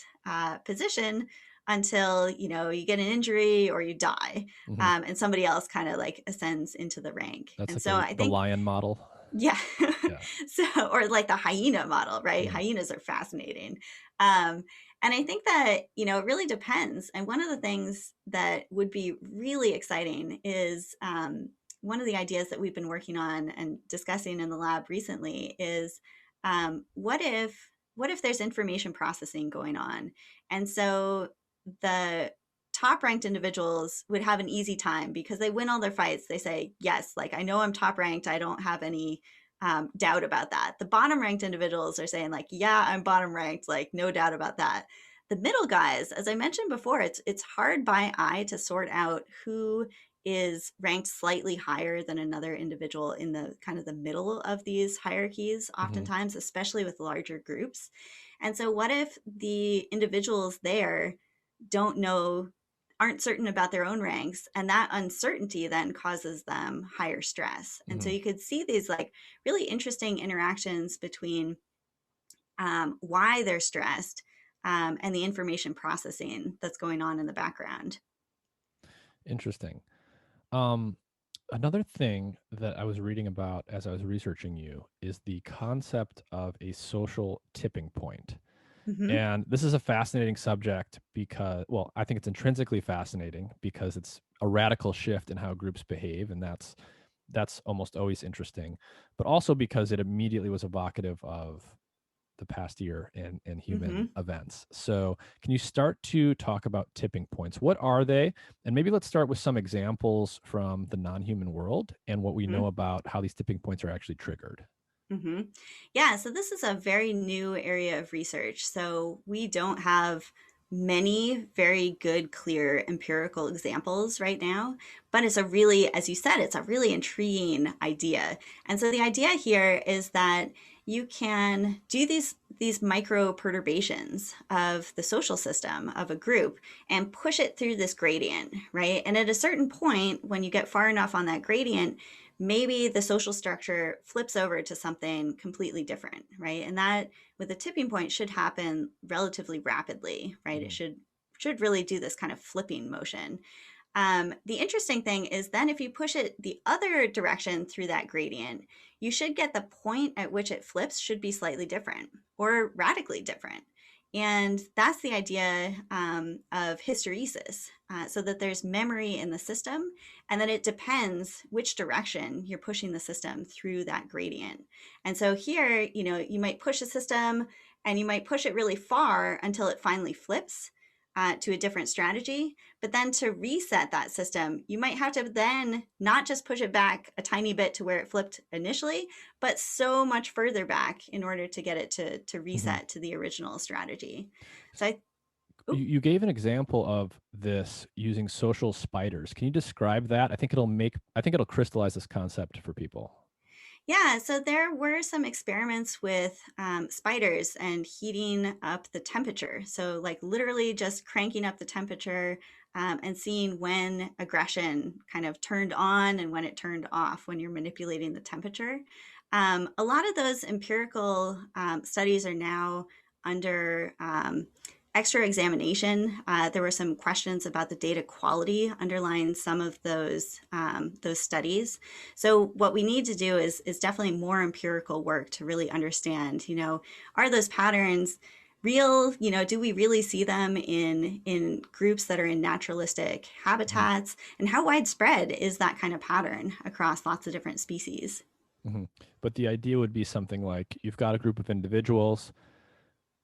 position until you get an injury or you die, Mm-hmm. and somebody else kind of like ascends into the rank. That's And like so I the think, lion model. yeah. Yeah. So, or like the hyena model, right? Mm-hmm. Hyenas are fascinating. Um, and I think that, it really depends. And one of the things that would be really exciting is one of the ideas that we've been working on and discussing in the lab recently is what if there's information processing going on? And so the top ranked individuals would have an easy time because they win all their fights. They say, yes, like I know I'm top ranked. I don't have any doubt about that. The bottom ranked individuals are saying, like, yeah, I'm bottom ranked, like, no doubt about that. The middle guys, as I mentioned before, it's hard by eye to sort out who is ranked slightly higher than another individual in the kind of the middle of these hierarchies, Mm-hmm. oftentimes, especially with larger groups. And so, what if the individuals there don't know, aren't certain about their own ranks, and that uncertainty then causes them higher stress? And so Mm-hmm. you could see these like really interesting interactions between why they're stressed and the information processing that's going on in the background. Interesting. Um, Another thing that I was reading about as I was researching you is the concept of a social tipping point. Mm-hmm. And this is a fascinating subject because, well, I think it's intrinsically fascinating because it's a radical shift in how groups behave, and that's almost always interesting, but also because it immediately was evocative of the past year in Mm-hmm. human events. So, can you start to talk about tipping points? What are they? And maybe let's start with some examples from the non-human world and what we know about how these tipping points are actually triggered. Mm-hmm. Yeah, so this is a very new area of research. So we don't have many very good, clear empirical examples right now, but it's a really, as you said, it's a really intriguing idea. And so the idea here is that you can do these micro perturbations of the social system of a group and push it through this gradient, right? And at a certain point, when you get far enough on that gradient, maybe the social structure flips over to something completely different, right? And that with a tipping point should happen relatively rapidly, right? It Mhm. should really do this kind of flipping motion. The interesting thing is then if you push it the other direction through that gradient, you should get the point at which it flips should be slightly different or radically different. And that's the idea of hysteresis, so that there's memory in the system, and then it depends which direction you're pushing the system through that gradient. And so here, you might push a system and you might push it really far until it finally flips to a different strategy. But then to reset that system, you might have to then not just push it back a tiny bit to where it flipped initially, but so much further back in order to get it to Mhm. reset to the original strategy. So You, ooh, you gave an example of this using social spiders. Can you describe that? I think it'll crystallize this concept for people. yeah, so there were some experiments with spiders and heating up the temperature. So, like, literally just cranking up the temperature and seeing when aggression kind of turned on and when it turned off when you're manipulating the temperature. A lot of those empirical studies are now under extra examination. There were some questions about the data quality underlying some of those studies. So what we need to do is definitely more empirical work to really understand, are those patterns real? Do we really see them in groups that are in naturalistic Mhm. habitats? And how widespread is that kind of pattern across lots of different species? Mhm. But the idea would be something like you've got a group of individuals,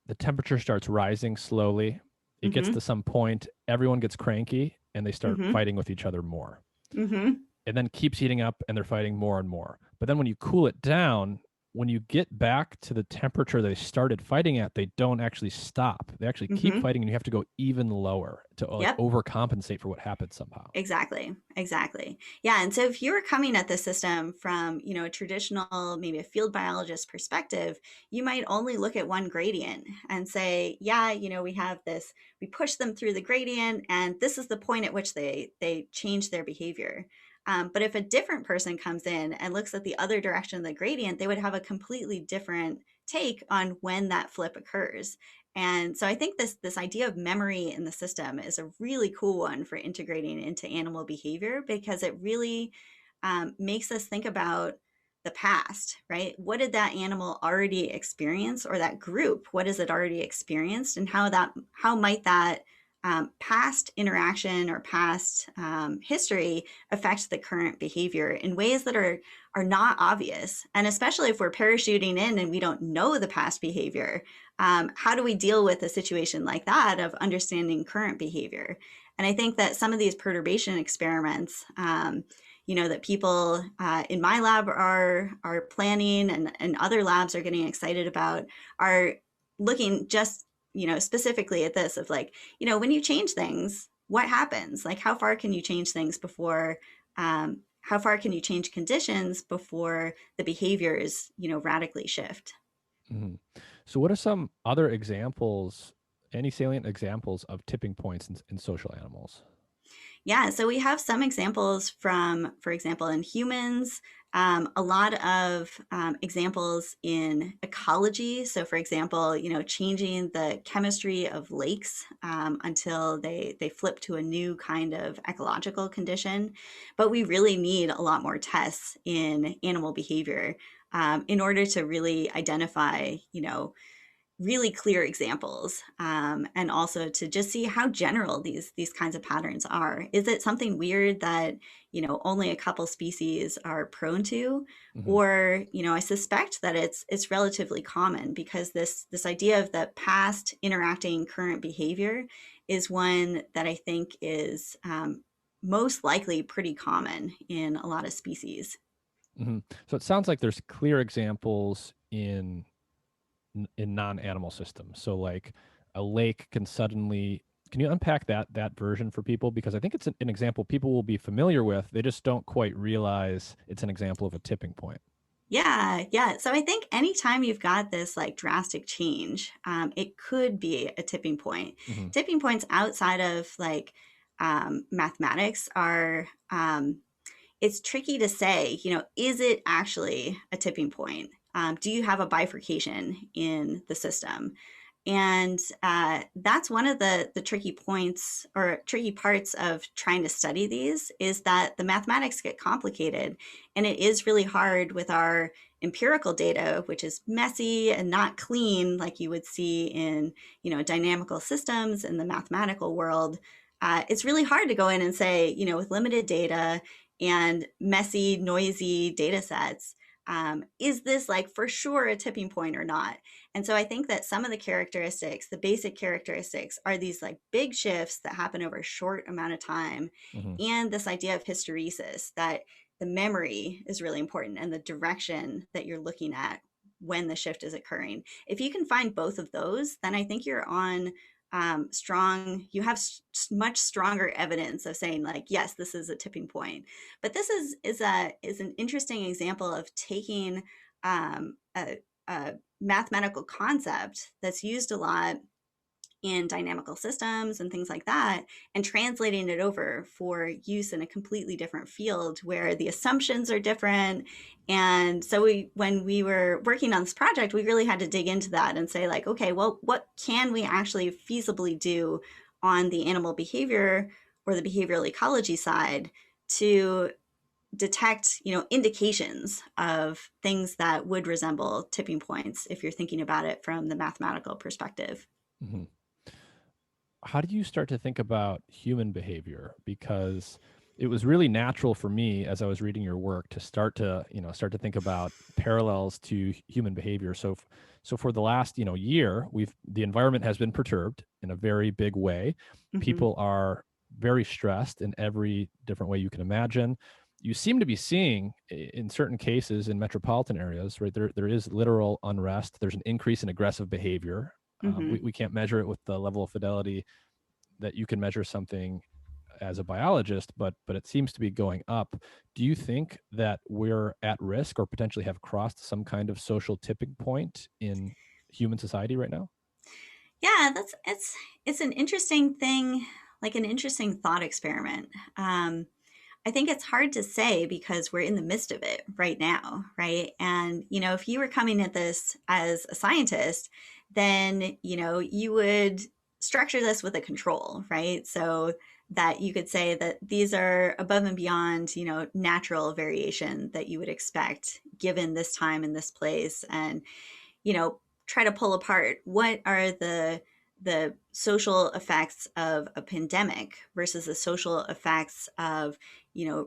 the temperature starts rising slowly. It gets Mm-hmm. to some point, everyone gets cranky and they start Mm-hmm. fighting with each other more. Mm-hmm. It then keeps heating up and they're fighting more and more. But then when you cool it down, when you get back to the temperature they started fighting at, they don't actually stop. They actually keep Hmm. fighting, and you have to go even lower to like Yep. overcompensate for what happened somehow. Exactly. Exactly. Yeah. And so if you were coming at the system from, a traditional, maybe a field biologist perspective, you might only look at one gradient and say, yeah, we have this, we push them through the gradient, and this is the point at which they change their behavior. But if a different person comes in and looks at the other direction of the gradient, they would have a completely different take on when that flip occurs. And so I think this idea of memory in the system is a really cool one for integrating into animal behavior, because it really makes us think about the past, right? What did that animal already experience, or that group? What has it already experienced, and how might that past interaction or past history affect the current behavior in ways that are not obvious? And especially if we're parachuting in and we don't know the past behavior, how do we deal with a situation like that of understanding current behavior? And I think that some of these perturbation experiments, that people in my lab are planning, and other labs are getting excited about, are looking just specifically at this of like, when you change things, what happens? Like, how far can you change things before? How far can you change conditions before the behaviors radically shift? Mhm. So, what are some other examples, any salient examples of tipping points in social animals? Yeah, so we have some examples from, for example, in humans, a lot of examples in ecology. So, for example, changing the chemistry of lakes until they flip to a new kind of ecological condition. But we really need a lot more tests in animal behavior in order to really identify, really clear examples, and also to just see how general these kinds of patterns are. Is it something weird that only a couple species are prone to? Hmm. Or I suspect that it's relatively common, because this idea of the past interacting current behavior is one that I think is most likely pretty common in a lot of species. Hmm. So, it sounds like there's clear examples in non-animal systems. So, like a lake can suddenly. Can you unpack that version for people? Because I think it's an example people will be familiar with. They just don't quite realize it's an example of a tipping point. Yeah, yeah. So I think anytime you've got this like drastic change, it could be a tipping point. Hmm. Tipping points outside of like mathematics are, it's tricky to say, is it actually a tipping point? Do you have a bifurcation in the system? And that's one of the tricky points or tricky parts of trying to study these, is that the mathematics get complicated, and it is really hard with our empirical data, which is messy and not clean like you would see in dynamical systems in the mathematical world. It's really hard to go in and say, with limited data and messy, noisy data sets, is this like for sure a tipping point or not? And so I think that some of the characteristics, the basic characteristics, are these like big shifts that happen over a short amount of time. Hmm. And this idea of hysteresis, that the memory is really important, and the direction that you're looking at when the shift is occurring. If you can find both of those, then I think you're on you have much stronger evidence of saying like, yes, this is a tipping point. But this is an interesting example of taking a mathematical concept that's used a lot in dynamical systems and things like that, and translating it over for use in a completely different field where the assumptions are different. And so when we were working on this project, we really had to dig into that and say like, okay, well, what can we actually feasibly do on the animal behavior or the behavioral ecology side to detect indications of things that would resemble tipping points if you're thinking about it from the mathematical perspective. Hmm. How do you start to think about human behavior? Because it was really natural for me as I was reading your work to start to think about parallels to human behavior. So for the last year, the environment has been perturbed in a very big way. Hmm. People are very stressed in every different way you can imagine. you seem to be seeing in certain cases in metropolitan areas, right? There is literal unrest. There's an increase in aggressive behavior. Hmm. We can't measure it with the level of fidelity that you can measure something as a biologist, but it seems to be going up. Do you think that we're at risk or potentially have crossed some kind of social tipping point in human society right now? Yeah, that's it's an interesting thing, like an interesting thought experiment. Um, I think it's hard to say because we're in the midst of it right now, right? And, if you were coming at this as a scientist, then, you would structure this with a control, right? So that you could say that these are above and beyond, natural variation that you would expect given this time and this place. And try to pull apart what are the social effects of a pandemic versus the social effects of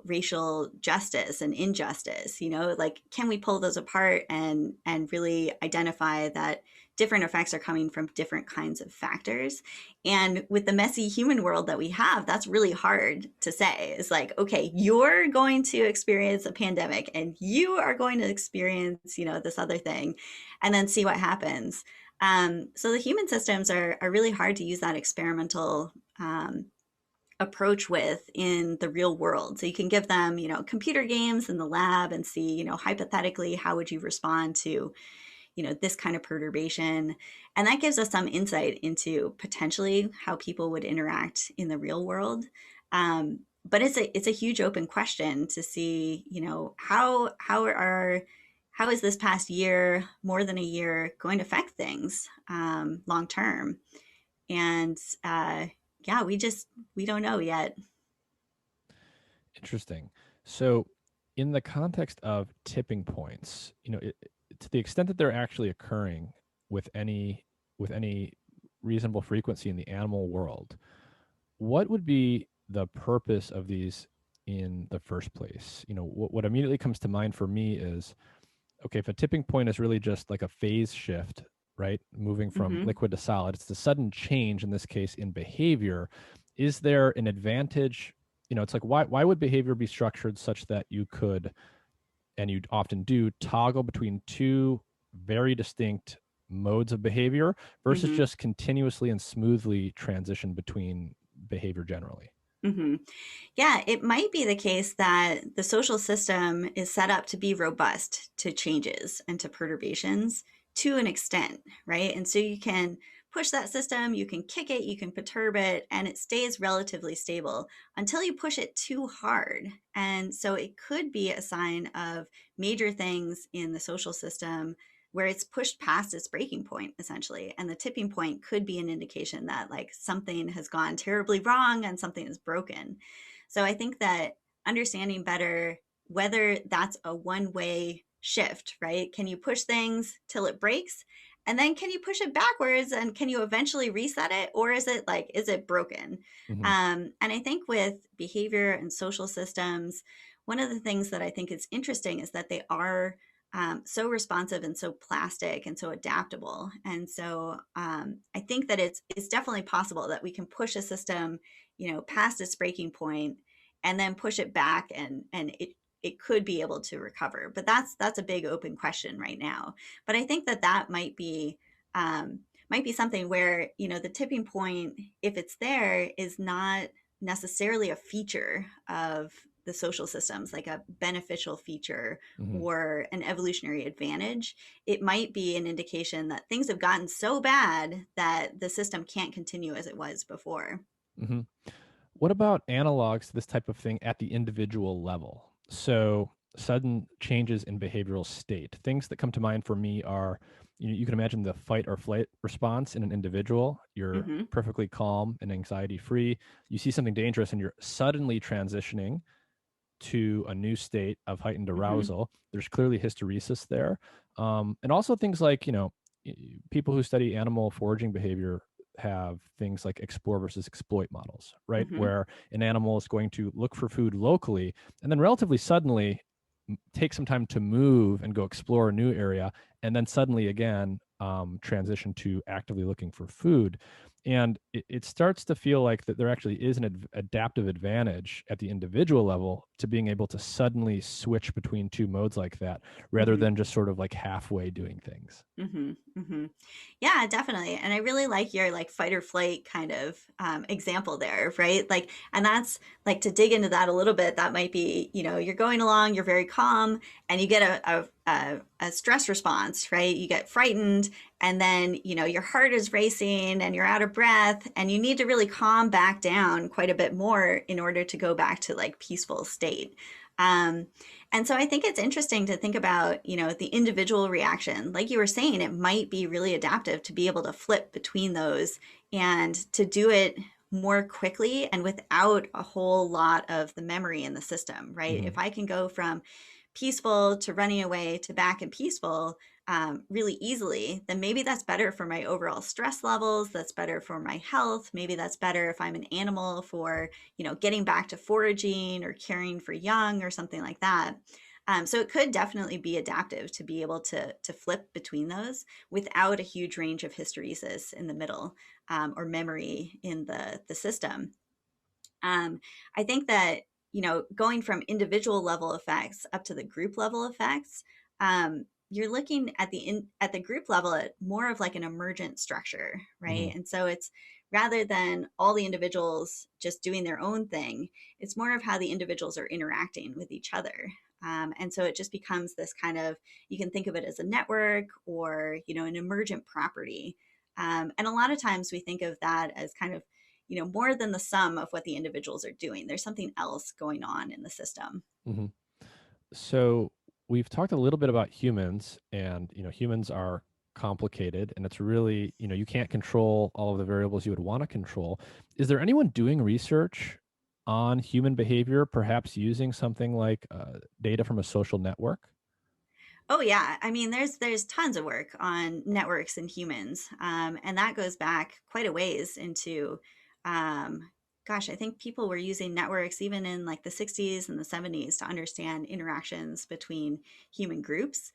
racial justice and injustice. Like, can we pull those apart and really identify that different effects are coming from different kinds of factors? And with the messy human world that we have, that's really hard to say. It's like, okay, you're going to experience a pandemic and you are going to experience this other thing, and then see what happens. So the human systems are really hard to use that experimental approach with in the real world. So you can give them, computer games in the lab and see, hypothetically, how would you respond to, this kind of perturbation? And that gives us some insight into potentially how people would interact in the real world. But it's a huge open question to see, how is this past year, more than a year, going to affect things long term? And yeah, we don't know yet. Interesting. So, in the context of tipping points, to the extent that they're actually occurring with any reasonable frequency in the animal world, what would be the purpose of these in the first place? What immediately comes to mind for me is, okay, if a tipping point is really just like a phase shift, right? Moving from Hmm. liquid to solid, it's a sudden change in this case in behavior. Is there an advantage? It's like why would behavior be structured such that you could, and you often do, toggle between two very distinct modes of behavior versus Hmm. just continuously and smoothly transition between behavior generally? Hmm. Yeah, it might be the case that the social system is set up to be robust to changes and to perturbations to an extent, right? And so you can push that system, you can kick it, you can perturb it, and it stays relatively stable until you push it too hard. And so it could be a sign of major things in the social system where it's pushed past its breaking point, essentially. And the tipping point could be an indication that like something has gone terribly wrong and something is broken. So I think that understanding better whether that's a one-way shift, right? Can you push things till it breaks? And then can you push it backwards and can you eventually reset it? Or is it broken? Hmm. And I think with behavior and social systems, one of the things that I think is interesting is that they are so responsive and so plastic and so adaptable. And so I think that it's definitely possible that we can push a system, past its breaking point, and then push it back, and it could be able to recover. But that's a big open question right now. But I think that might be something where the tipping point, if it's there, is not necessarily a feature of the social systems, like a beneficial feature Hmm. or an evolutionary advantage. It might be an indication that things have gotten so bad that the system can't continue as it was before. Hmm. What about analogs to this type of thing at the individual level? So, sudden changes in behavioral state. Things that come to mind for me are, you can imagine the fight or flight response in an individual. You're Hmm. perfectly calm and anxiety free. You see something dangerous and you're suddenly transitioning to a new state of heightened Hmm. arousal. There's clearly hysteresis there. And also things like, people who study animal foraging behavior have things like explore versus exploit models, right? Hmm. Where an animal is going to look for food locally and then relatively suddenly take some time to move and go explore a new area, and then suddenly again transition to actively looking for food. And it starts to feel like that there actually is an adaptive advantage at the individual level to being able to suddenly switch between two modes like that, rather Hmm. than just sort of like halfway doing things. Hmm. Hmm. Yeah, definitely. And I really like your like fight or flight kind of example there, right? Like, and that's like to dig into that a little bit. That might be, you're going along, you're very calm, and you get a stress response, right? You get frightened, and then your heart is racing, and you're out of breath, and you need to really calm back down quite a bit more in order to go back to like peaceful state. Um, and so I think it's interesting to think about, the individual reaction. Like you were saying, it might be really adaptive to be able to flip between those and to do it more quickly and without a whole lot of the memory in the system, right? Hmm. If I can go from peaceful to running away to back and peaceful really easily, then maybe that's better for my overall stress levels. That's better for my health. Maybe that's better if I'm an animal for, getting back to foraging or caring for young or something like that. So it could definitely be adaptive to be able to flip between those without a huge range of hysteresis in the middle or memory in the system. Um, I think that, going from individual level effects up to the group level effects, you're looking at at the group level at more of like an emergent structure, Hmm. right? And so it's rather than all the individuals just doing their own thing, it's more of how the individuals are interacting with each other. And so it just becomes this kind of, you can think of it as a network or, an emergent property. And a lot of times we think of that as kind of more than the sum of what the individuals are doing. There's something else going on in the system. Hmm. So we've talked a little bit about humans, and humans are complicated, and it's really, you can't control all of the variables you would want to control. Is there anyone doing research on human behavior, perhaps using something like data from a social network? Oh yeah, I mean, there's tons of work on networks and humans, and that goes back quite a ways into, um, gosh, I think people were using networks even in like the 60s and the 70s to understand interactions between human groups.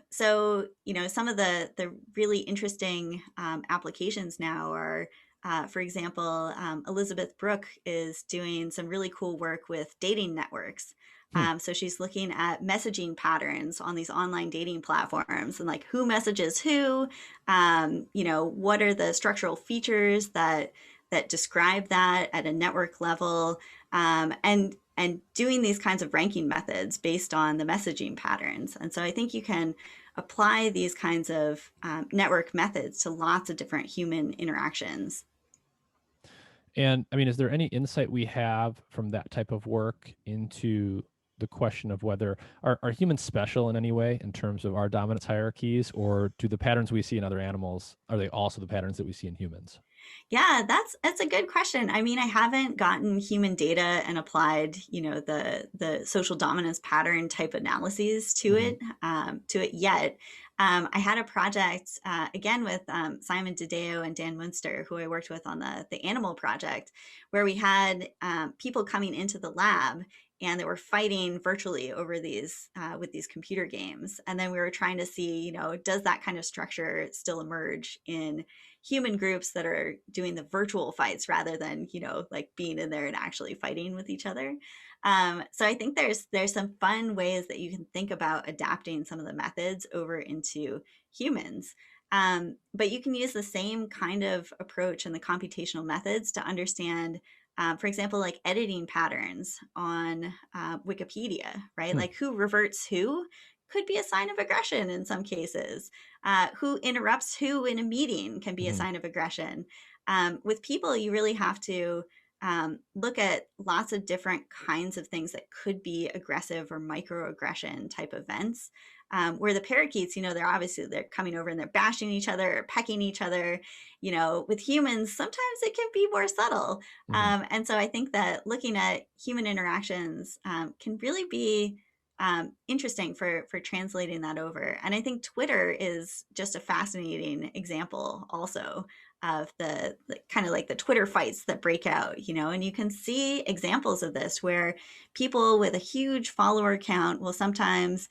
So some of the really interesting applications now are. For example, Elizabeth Brooke is doing some really cool work with dating networks. Hmm. So she's looking at messaging patterns on these online dating platforms and like who messages who, what are the structural features that describe that at a network level, and doing these kinds of ranking methods based on the messaging patterns. And so I think you can apply these kinds of network methods to lots of different human interactions. And I mean, is there any insight we have from that type of work into the question of whether are humans special in any way in terms of our dominance hierarchies, or do the patterns we see in other animals, are they also the patterns that we see in humans? Yeah, that's a good question. I mean, I haven't gotten human data and applied, the social dominance pattern type analyses Hmm. to it yet. I had a project again with Simon Dedeo and Dan Munster, who I worked with on the animal project, where we had people coming into the lab and they were fighting virtually over these with these computer games, and then we were trying to see, does that kind of structure still emerge in human groups that are doing the virtual fights rather than like being in there and actually fighting with each other. So I think there's some fun ways that you can think about adapting some of the methods over into humans. But you can use the same kind of approach in the computational methods to understand, for example, like editing patterns on Wikipedia, right? Hmm. Like who reverts who could be a sign of aggression in some cases. Who interrupts who in a meeting can be a Hmm. sign of aggression. With people, you really have to look at lots of different kinds of things that could be aggressive or microaggression type events. Where the parakeets, they're coming over and they're bashing each other or pecking each other. With humans, sometimes it can be more subtle. Hmm. And so I think that looking at human interactions can really be interesting for translating that over. And I think Twitter is just a fascinating example also of the kind of like the Twitter fights that break out, and you can see examples of this where people with a huge follower count will sometimes,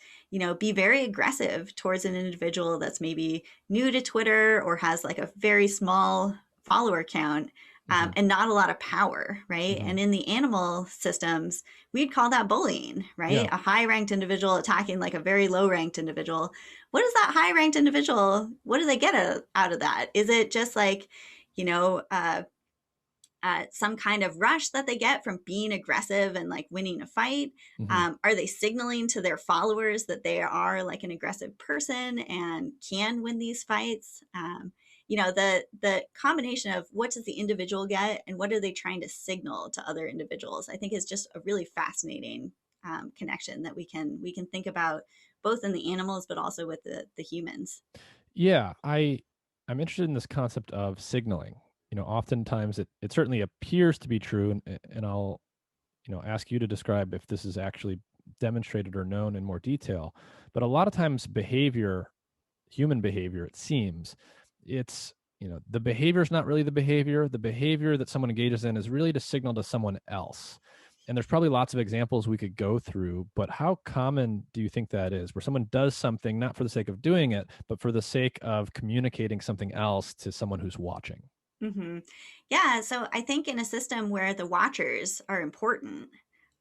be very aggressive towards an individual that's maybe new to Twitter or has like a very small follower count, Hmm. and not a lot of power, right? Hmm. And in the animal systems, we'd call that bullying, right? Yeah. A high ranked individual attacking like a very low ranked individual. What does that high ranked individual, what do they get out of that? Is it just like, you know, some kind of rush that they get from being aggressive and like winning a fight? Hmm. Are they signaling to their followers that they are like an aggressive person and can win these fights? The combination of what does the individual get and what are they trying to signal to other individuals, I think is just a really fascinating connection that we can think about both in the animals but also with the humans. Yeah, I'm interested in this concept of signaling. Oftentimes it certainly appears to be true, and I'll ask you to describe if this is actually demonstrated or known in more detail. But a lot of times, human behavior, it seems, it's the behavior is not really the behavior. The behavior that someone engages in is really to signal to someone else. And there's probably lots of examples we could go through, but how common do you think that is, where someone does something not for the sake of doing it, but for the sake of communicating something else to someone who's watching? Hmm. Yeah, so I think in a system where the watchers are important,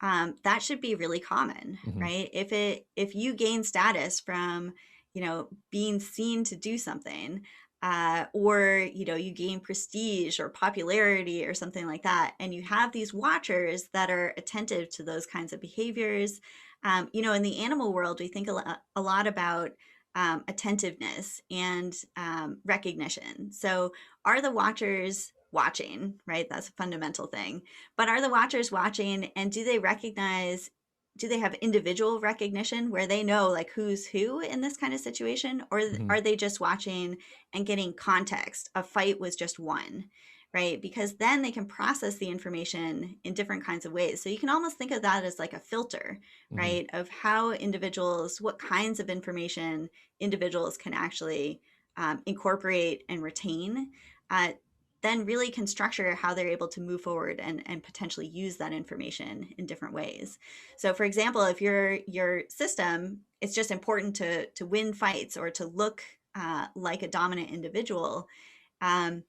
that should be really common, Hmm. right? If you gain status from, being seen to do something, or you gain prestige or popularity or something like that, and you have these watchers that are attentive to those kinds of behaviors. In the animal world, we think a lot about attentiveness and recognition. So are the watchers watching, right? That's a fundamental thing. But are the watchers watching, and do they have individual recognition where they know like who's who in this kind of situation? Or Hmm. are they just watching and getting context? A fight was just won, right? Because then they can process the information in different kinds of ways. So you can almost think of that as like a filter, Hmm. right? Of how individuals, what kinds of information individuals can actually incorporate and retain, uh, then really can structure how they're able to move forward and potentially use that information in different ways. So, for example, if your system, it's just important to win fights or to look like a dominant individual, um,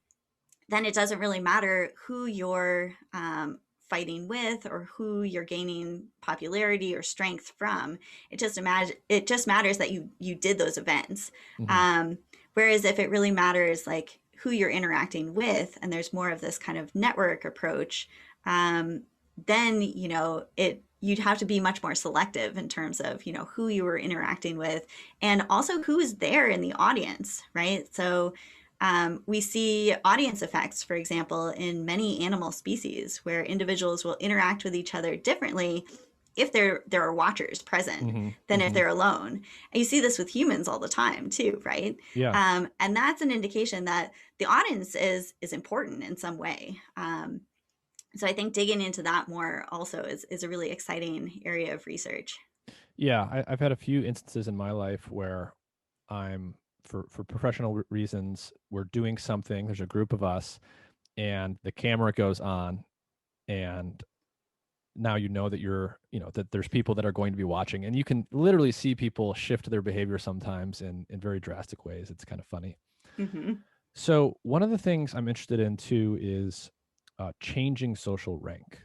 then it doesn't really matter who you're fighting with or who you're gaining popularity or strength from. It just matters that you did those events. Hmm. Um, Whereas if it really matters like who you're interacting with, and there's more of this kind of network approach, then it you'd have to be much more selective in terms of who you were interacting with and also who is there in the audience, right? So we see audience effects, for example, in many animal species where individuals will interact with each other differently if there are watchers present Hmm. than if Hmm. they're alone. And you see this with humans all the time too, right? Yeah. And that's an indication that the audience is important in some way. So I think digging into that more also is a really exciting area of research. Yeah, I've had a few instances in my life where I'm for professional reasons, we're doing something. There's a group of us, and the camera goes on, and now that that there's people that are going to be watching, and you can literally see people shift their behavior sometimes in very drastic ways. It's kind of funny. Hmm. So one of the things I'm interested in too is changing social rank.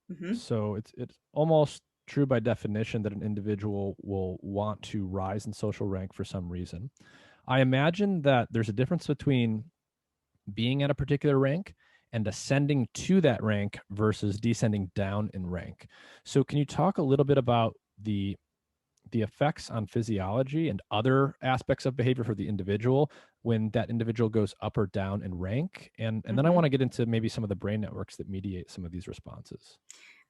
Hmm. So it's almost true by definition that an individual will want to rise in social rank for some reason. I imagine that there's a difference between being at a particular rank and ascending to that rank versus descending down in rank. So can you talk a little bit about the effects on physiology and other aspects of behavior for the individual when that individual goes up or down in rank? And then I want Hmm. to get into maybe some of the brain networks that mediate some of these responses.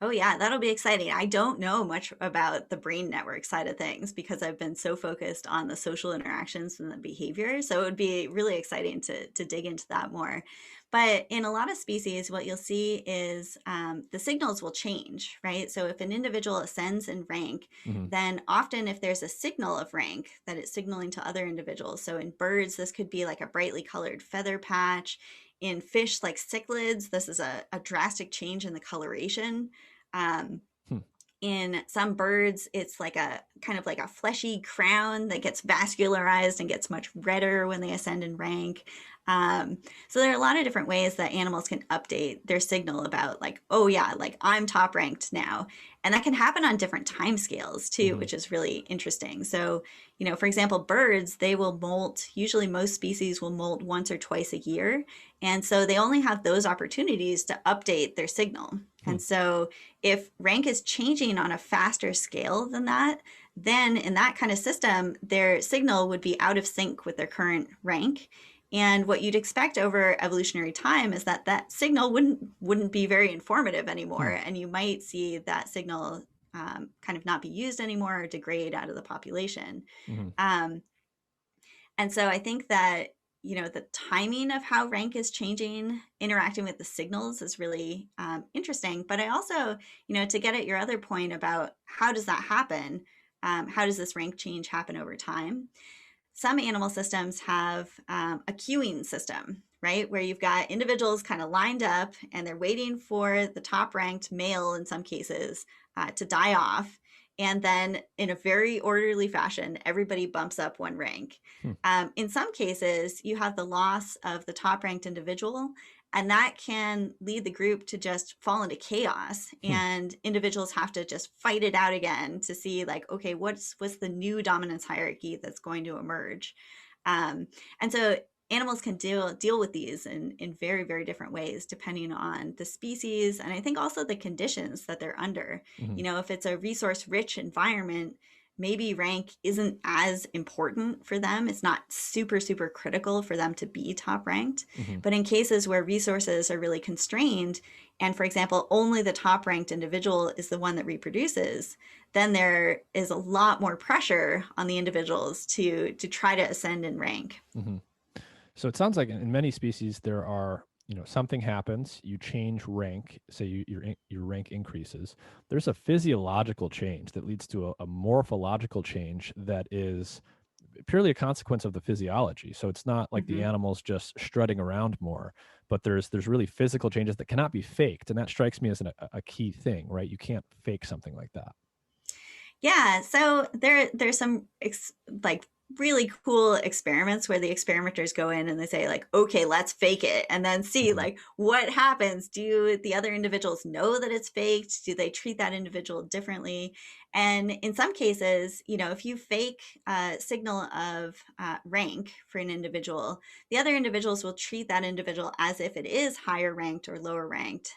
Oh, yeah, that'll be exciting. I don't know much about the brain network side of things because I've been so focused on the social interactions and the behavior. So it would be really exciting to dig into that more. But in a lot of species, what you'll see is the signals will change, right? So if an individual ascends in rank, Hmm. then often if there's a signal of rank that it's signaling to other individuals. So in birds, this could be like a brightly colored feather patch. In fish like cichlids, this is a drastic change in the coloration. Um, Hmm. in some birds, it's like a kind of like a fleshy crown that gets vascularized and gets much redder when they ascend in rank. So there are a lot of different ways that animals can update their signal about like, oh yeah, like I'm top ranked now. And that can happen on different time scales too, Hmm. which is really interesting. So, for example, birds, they will molt, usually most species will molt once or twice a year. And so they only have those opportunities to update their signal. Hmm. And so if rank is changing on a faster scale than that, then in that kind of system, their signal would be out of sync with their current rank. And what you'd expect over evolutionary time is that that signal wouldn't be very informative anymore, Hmm. and you might see that signal kind of not be used anymore or degrade out of the population. Hmm. Um, and so I think that the timing of how rank is changing, interacting with the signals, is really interesting. But I also, to get at your other point about how does that happen, how does this rank change happen over time? Some animal systems have a queuing system, right? Where you've got individuals kind of lined up and they're waiting for the top ranked male in some cases to die off. And then in a very orderly fashion, everybody bumps up one rank. Hmm. In some cases, you have the loss of the top ranked individual, and that can lead the group to just fall into chaos, Hmm. and individuals have to just fight it out again to see like, okay, what's the new dominance hierarchy that's going to emerge. And so animals can deal with these in very, very different ways depending on the species, and I think also the conditions that they're under. Hmm. If it's a resource rich environment, maybe rank isn't as important for them. It's not super, super critical for them to be top ranked. Hmm. But in cases where resources are really constrained, and for example, only the top ranked individual is the one that reproduces, then there is a lot more pressure on the individuals to try to ascend in rank. Hmm. So it sounds like in many species there are, something happens, you change rank, say your rank increases. There's a physiological change that leads to a morphological change that is purely a consequence of the physiology. So it's not like the Mhm. animals just strutting around more, but there's really physical changes that cannot be faked, and that strikes me as a key thing, right? You can't fake something like that. Yeah, so there's some like really cool experiments where the experimenters go in and they say like, okay, let's fake it, and then see Hmm. like what happens. Do the other individuals know that it's faked? Do they treat that individual differently? And in some cases, if you fake a signal of rank for an individual, the other individuals will treat that individual as if it is higher ranked or lower ranked.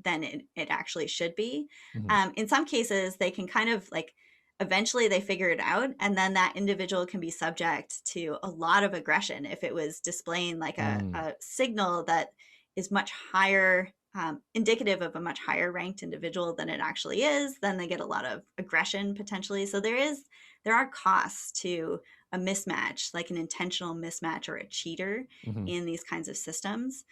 Than it actually should be. Hmm. In some cases, they can kind of like eventually they figure it out, and then that individual can be subject to a lot of aggression if it was displaying like Mm. a signal that is much higher, indicative of a much higher ranked individual than it actually is. Then they get a lot of aggression potentially. So there are costs to a mismatch, like an intentional mismatch or a cheater Hmm. in these kinds of systems.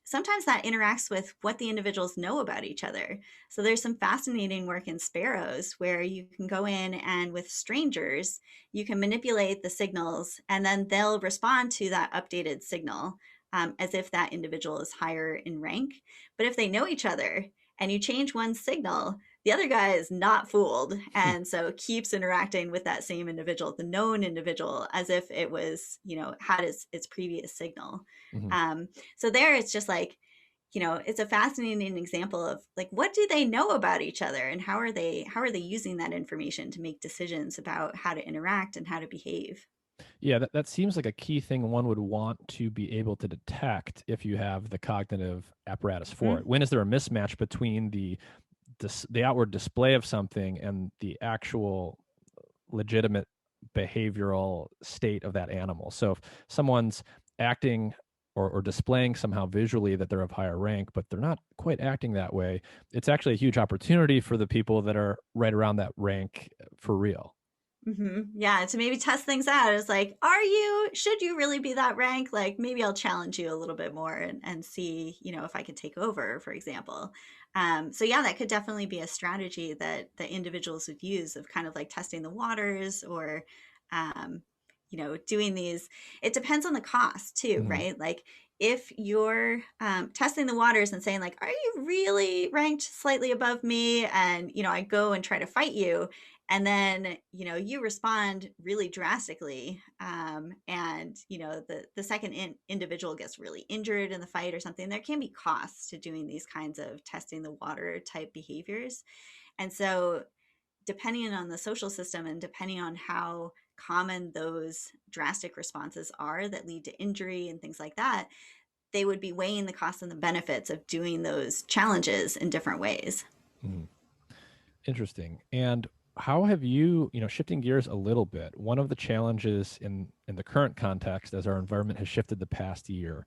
Sometimes that interacts with what the individuals know about each other. So there's some fascinating work in sparrows where you can go in and with strangers, you can manipulate the signals and then they'll respond to that updated signal as if that individual is higher in rank. But if they know each other and you change one signal, the other guy is not fooled and so keeps interacting with that same individual, the known individual, as if it was, had its previous signal. Hmm. um, so there it's just like, it's a fascinating example of like what do they know about each other and how are they using that information to make decisions about how to interact and how to behave. Yeah, that seems like a key thing one would want to be able to detect if you have the cognitive apparatus for Mm-hmm. it. When is there a mismatch between the outward display of something and the actual legitimate behavioral state of that animal? So if someone's acting or displaying somehow visually that they're of higher rank, but they're not quite acting that way, it's actually a huge opportunity for the people that are right around that rank for real. Yeah, to maybe test things out. It's like, should you really be that rank? Like, maybe I'll challenge you a little bit more and see, if I can take over, for example. So yeah, that could definitely be a strategy that the individuals would use of kind of like testing the waters or, um, doing these. It depends on the cost too, Hmm. right? Like, if you're testing the waters and saying like, are you really ranked slightly above me? And, I go and try to fight you, And then, you respond really drastically. And, the second individual gets really injured in the fight or something. There can be costs to doing these kinds of testing the water type behaviors. And so, depending on the social system and depending on how common those drastic responses are that lead to injury and things like that, they would be weighing the costs and the benefits of doing those challenges in different ways. Mhm. Interesting. And how have you, shifting gears a little bit, one of the challenges in the current context as our environment has shifted the past year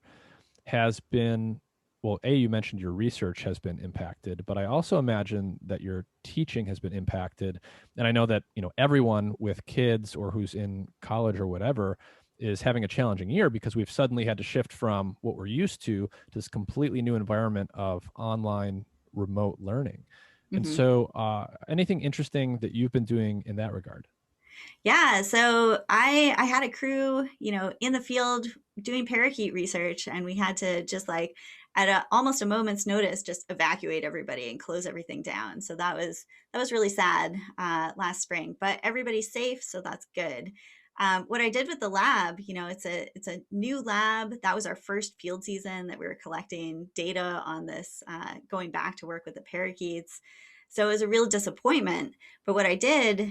has been, well, you mentioned your research has been impacted, but I also imagine that your teaching has been impacted. And I know that, everyone with kids or who's in college or whatever is having a challenging year because we've suddenly had to shift from what we're used to this completely new environment of online remote learning. And Mm-hmm. so, anything interesting that you've been doing in that regard? Yeah, so I had a crew, in the field doing parakeet research, and we had to just like at almost a moment's notice just evacuate everybody and close everything down. So that was really sad last spring, but everybody's safe, so that's good. What I did with the lab, it's a new lab. That was our first field season that we were collecting data on this, going back to work with the parakeets. So it was a real disappointment. But what I did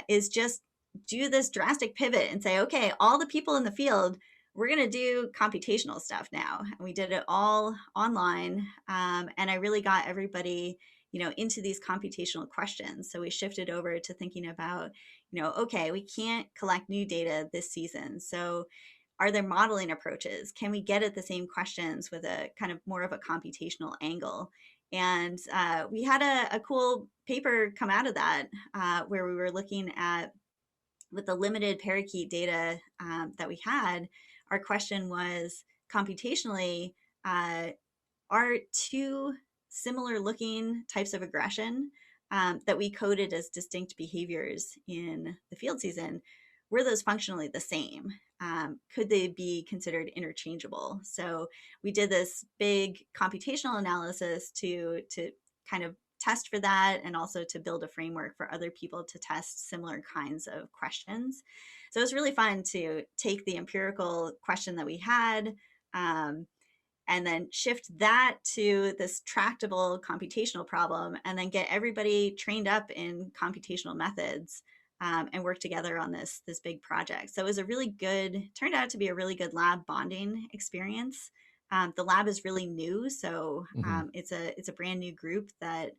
is just do this drastic pivot and say, okay, all the people in the field, we're going to do computational stuff now. And we did it all online. And I really got everybody, into these computational questions. So we shifted over to thinking about, okay, we can't collect new data this season. So are there modeling approaches? Can we get at the same questions with a kind of more of a computational angle? And we had a cool paper come out of that where we were looking at, with the limited parakeet data that we had, our question was computationally, uh, are two similar looking types of aggression that we coded as distinct behaviors in the field season, were those functionally the same? Could they be considered interchangeable? So we did this big computational analysis to kind of test for that, and also to build a framework for other people to test similar kinds of questions. So it was really fun to take the empirical question that we had, um, and then shift that to this tractable computational problem, and then get everybody trained up in computational methods, and work together on this big project. So it was turned out to be a really good lab bonding experience. The lab is really new, so Hmm. it's a brand new group that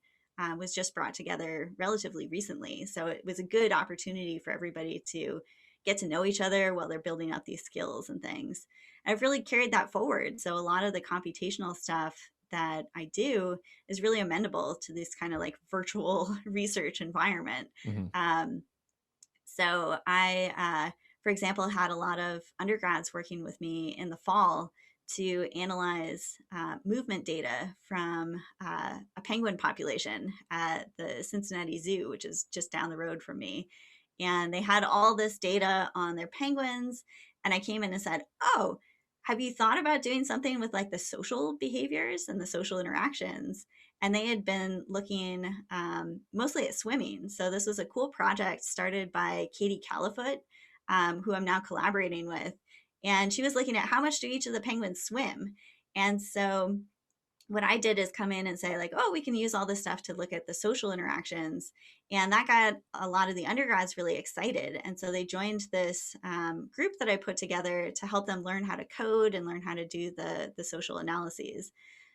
was just brought together relatively recently. So it was a good opportunity for everybody to get to know each other while they're building up these skills and things. I've really carried that forward. So a lot of the computational stuff that I do is really amenable to this kind of like virtual research environment. Hmm. Um, so for example, had a lot of undergrads working with me in the fall to analyze movement data from a penguin population at the Cincinnati Zoo, which is just down the road from me. And they had all this data on their penguins. And I came in and said, oh, have you thought about doing something with like the social behaviors and the social interactions? And they had been looking mostly at swimming. So this was a cool project started by Katie Califoot, who I'm now collaborating with. And she was looking at how much do each of the penguins swim. And so what I did is come in and say like, oh, we can use all this stuff to look at the social interactions. And that got a lot of the undergrads really excited. And so they joined this group that I put together to help them learn how to code and learn how to do the social analyses.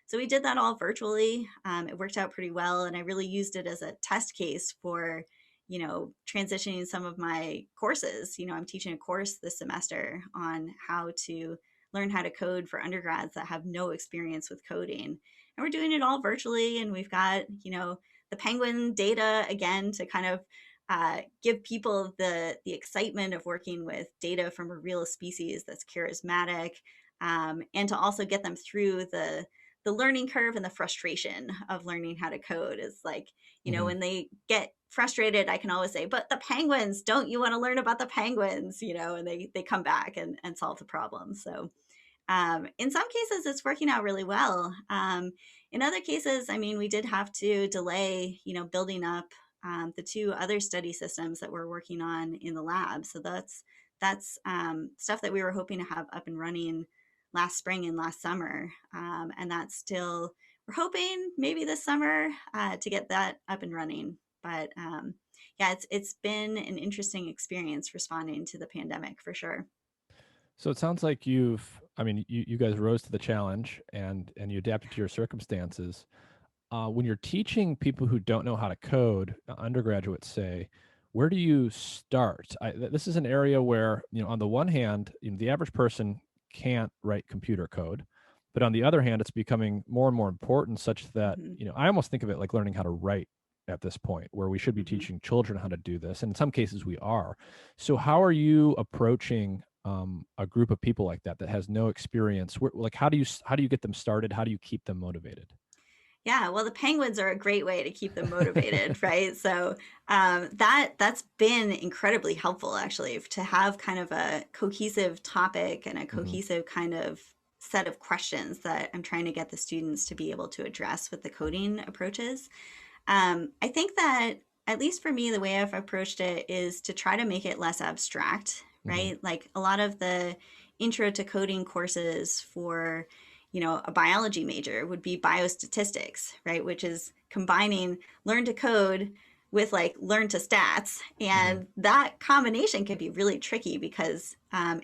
So we did that all virtually. It worked out pretty well. And I really used it as a test case for, transitioning some of my courses. I'm teaching a course this semester on how to learn how to code for undergrads that have no experience with coding. And we're doing it all virtually. And we've got, the penguin data again to kind of give people the excitement of working with data from a real species that's charismatic, and to also get them through the learning curve and the frustration of learning how to code. Is like, Hmm. when they get frustrated, I can always say, but the penguins, don't you want to learn about the penguins? And they come back and solve the problem. So in some cases, it's working out really well. In other cases, I mean, we did have to delay, building up the two other study systems that we're working on in the lab. So that's stuff that we were hoping to have up and running last spring and last summer, and that's still, we're hoping maybe this summer to get that up and running. But yeah, it's been an interesting experience responding to the pandemic for sure. So it sounds like you guys rose to the challenge and you adapted to your circumstances. When you're teaching people who don't know how to code, undergraduates say, where do you start? This is an area where, on the one hand, the average person can't write computer code, but on the other hand, it's becoming more and more important, such that, Mm-hmm. I almost think of it like learning how to write at this point, where we should be Mm-hmm. teaching children how to do this, and in some cases we are. So how are you approaching a group of people like that has no experience? Like, how do you get them started? How do you keep them motivated? Yeah, well, the penguins are a great way to keep them motivated, right? So that's been incredibly helpful, actually, to have kind of a cohesive topic and a Hmm. cohesive kind of set of questions that I'm trying to get the students to be able to address with the coding approaches. I think that, at least for me, the way I've approached it is to try to make it less abstract, Hmm. right? Like a lot of the intro to coding courses for, a biology major would be biostatistics, right? Which is combining learn to code with like learn to stats. Hmm. And that combination can be really tricky because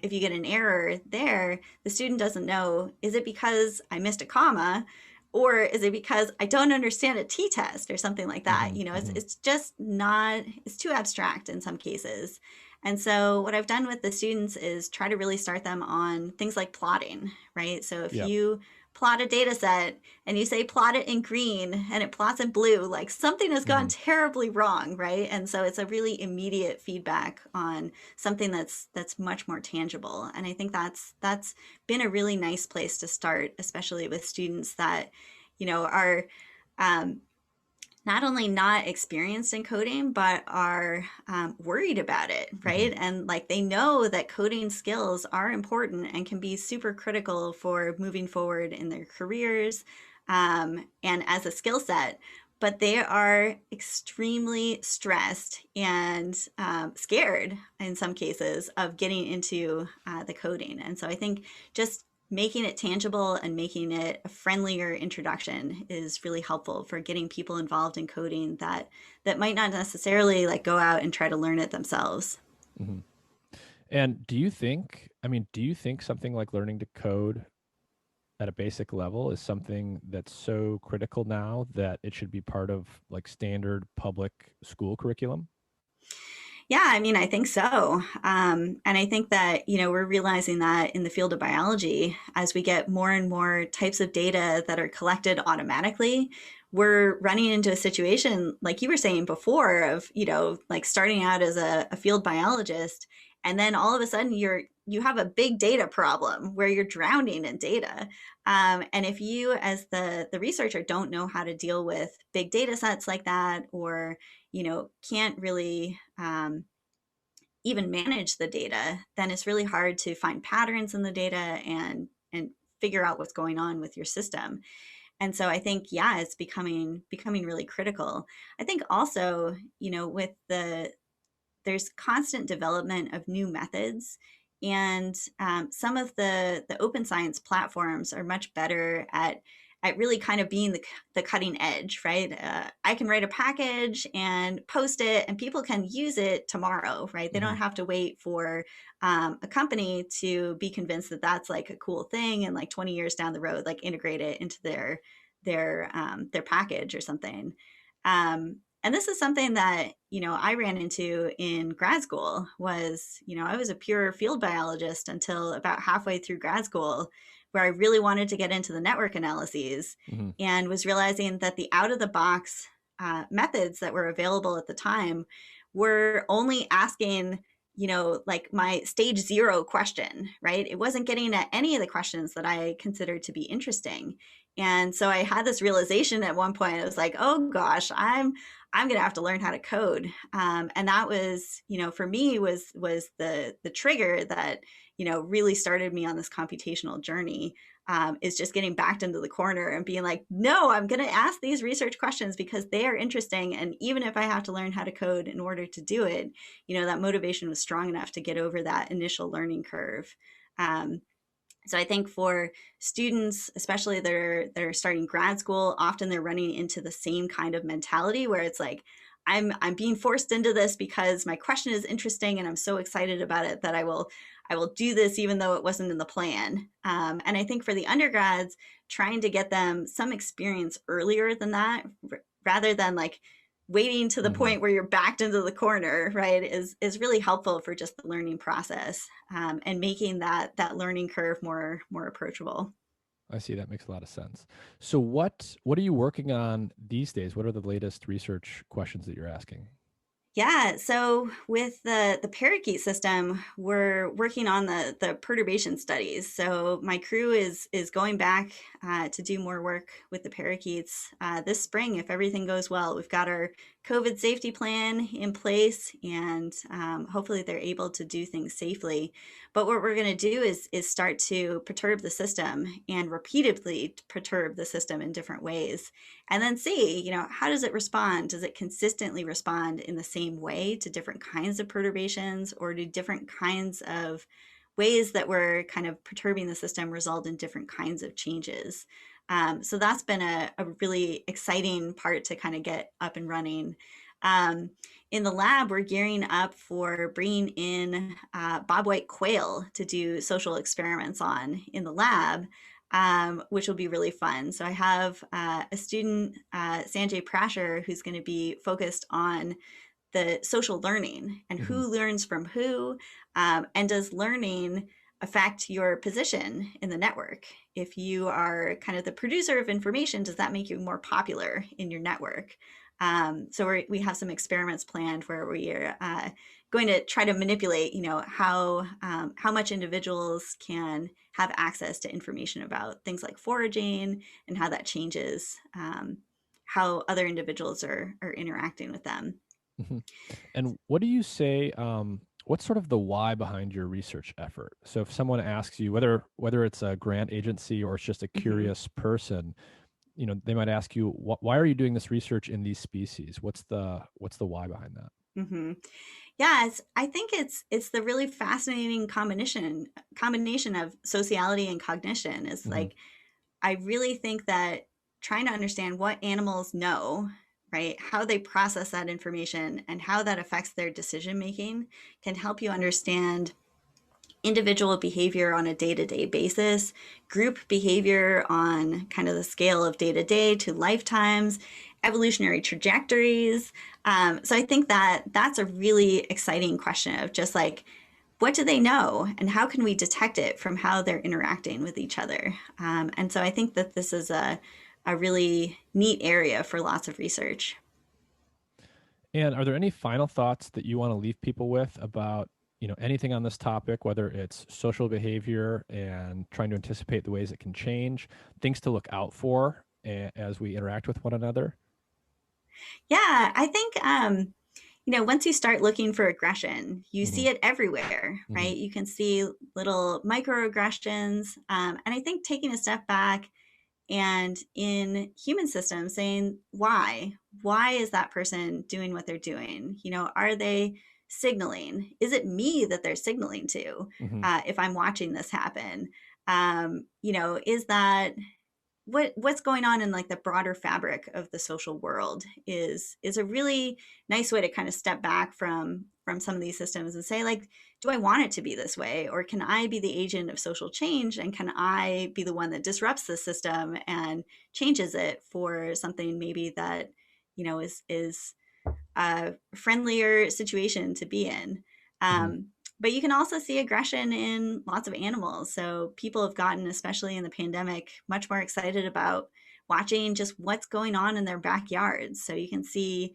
if you get an error there, the student doesn't know, is it because I missed a comma? Or is it because I don't understand a t-test or something like that? Hmm. It's, Hmm. it's just not, it's too abstract in some cases. And so what I've done with the students is try to really start them on things like plotting, right? So if Yeah. you plot a data set and you say plot it in green and it plots in blue, like something has gone Hmm. terribly wrong, right? And so it's a really immediate feedback on something that's much more tangible. And I think that's been a really nice place to start, especially with students that, are um, not only not experienced in coding, but are worried about it, Hmm. right? And like they know that coding skills are important and can be super critical for moving forward in their careers and as a skill set. But they are extremely stressed and scared in some cases of getting into the coding. And so I think just making it tangible and making it a friendlier introduction is really helpful for getting people involved in coding that might not necessarily like go out and try to learn it themselves. Hmm. And do you think something like learning to code at a basic level is something that's so critical now that it should be part of like standard public school curriculum? Yeah, I mean, I think so. And I think that, we're realizing that in the field of biology, as we get more and more types of data that are collected automatically, we're running into a situation, like you were saying before, of, like starting out as a field biologist, and then all of a sudden you have a big data problem where you're drowning in data. And if you, as the researcher, don't know how to deal with big data sets like that, or can't really even manage the data, then it's really hard to find patterns in the data and figure out what's going on with your system. And so I think, yeah, it's becoming really critical. I think also, with there's constant development of new methods, and some of the open science platforms are much better at really kind of being the cutting edge, right? I can write a package and post it, and people can use it tomorrow, right? They Hmm. don't have to wait for a company to be convinced that that's like a cool thing, and like 20 years down the road, like integrate it into their package or something. And this is something that I ran into in grad school. Was I was a pure field biologist until about halfway through grad school, where I really wanted to get into the network analyses, Hmm. and was realizing that the out of the box methods that were available at the time were only asking like my stage zero question, right? It wasn't getting at any of the questions that I considered to be interesting. And so I had this realization at one point. I was like, oh gosh, I'm going to have to learn how to code. And that was, for me, was the trigger that, really started me on this computational journey, is just getting backed into the corner and being like, no, I'm going to ask these research questions because they are interesting. And even if I have to learn how to code in order to do it, that motivation was strong enough to get over that initial learning curve. So I think for students, especially that are starting grad school, often they're running into the same kind of mentality where it's like, I'm being forced into this because my question is interesting and I'm so excited about it that I will do this even though it wasn't in the plan. And I think for the undergrads, trying to get them some experience earlier than that, rather than like waiting to the point where you're backed into the corner, right, is really helpful for just the learning process, and making that learning curve more approachable. I see. That makes a lot of sense. So what are you working on these days? What are the latest research questions that you're asking? Yeah, so with the parakeet system, we're working on the perturbation studies. So my crew is going back to do more work with the parakeets this spring if everything goes well. We've got our COVID safety plan in place, and hopefully they're able to do things safely. But what we're going to do is start to perturb the system and repeatedly perturb the system in different ways, and then see, how does it respond? Does it consistently respond in the same way to different kinds of perturbations, or do different kinds of ways that we're kind of perturbing the system result in different kinds of changes? So that's been a really exciting part to kind of get up and running. Um, in the lab, we're gearing up for bringing in bobwhite quail to do social experiments on in the lab, which will be really fun. So I have a student, Sanjay Prasher, who's going to be focused on the social learning and Hmm. who learns from who, and does learning affect your position in the network? If you are kind of the producer of information, does that make you more popular in your network? So we have some experiments planned where we are going to try to manipulate, how much individuals can have access to information about things like foraging, and how that changes how other individuals are interacting with them. Hmm. And what do you say? What's sort of the why behind your research effort? So if someone asks you whether it's a grant agency or it's just a Mhm. curious person, they might ask you, why are you doing this research in these species? What's the why behind that? Mhm. Yeah, I think it's the really fascinating combination of sociality and cognition. Is Hmm. like, I really think that trying to understand what animals know, right, how they process that information and how that affects their decision making can help you understand individual behavior on a day-to-day basis, group behavior on kind of the scale of day-to-day to lifetimes, evolutionary trajectories. So I think that that's a really exciting question of just like, what do they know and how can we detect it from how they're interacting with each other? And so I think that this is a really neat area for lots of research. And are there any final thoughts that you want to leave people with about, anything on this topic, whether it's social behavior and trying to anticipate the ways it can change, things to look out for as we interact with one another? Yeah, I think once you start looking for aggression, you Hmm. see it everywhere, Hmm. right? You can see little microaggressions. And I think taking a step back and in human systems saying, why? Why is that person doing what they're doing? Are they signaling? Is it me that they're signaling to Hmm. if I'm watching this happen? Is that what's going on in like the broader fabric of the social world is a really nice way to kind of step back from some of these systems and say, like, do I want it to be this way, or can I be the agent of social change, and can I be the one that disrupts the system and changes it for something maybe that is a friendlier situation to be in. Hmm. But you can also see aggression in lots of animals. So people have gotten, especially in the pandemic, much more excited about watching just what's going on in their backyards. So you can see,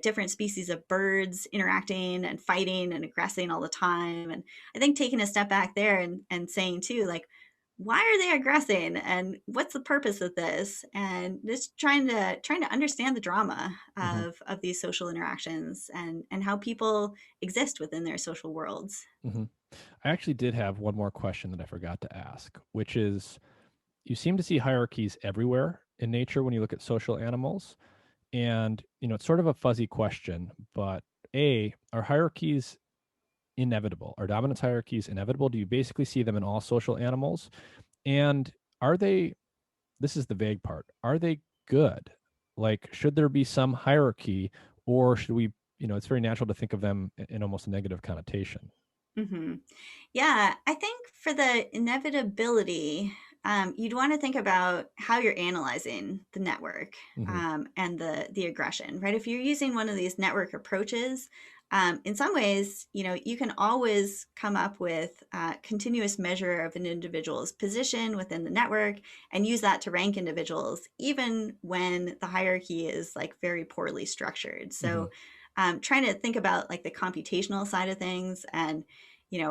different species of birds interacting and fighting and aggressing all the time. And I think taking a step back there and saying too, like, why are they aggressing and what's the purpose of this, and just trying to understand the drama Hmm. of these social interactions and how people exist within their social worlds. Hmm. I actually did have one more question that I forgot to ask, which is you seem to see hierarchies everywhere in nature when you look at social animals. And, it's sort of a fuzzy question, but A, are hierarchies inevitable? Are dominance hierarchies inevitable? Do you basically see them in all social animals? And are they, this is the vague part, are they good? Like, should there be some hierarchy, or should we, it's very natural to think of them in almost a negative connotation. Hmm. Yeah, I think for the inevitability, you'd want to think about how you're analyzing the network Hmm. and the aggression, right? If you're using one of these network approaches, in some ways, you can always come up with a continuous measure of an individual's position within the network and use that to rank individuals, even when the hierarchy is like very poorly structured. Hmm. So, trying to think about like the computational side of things and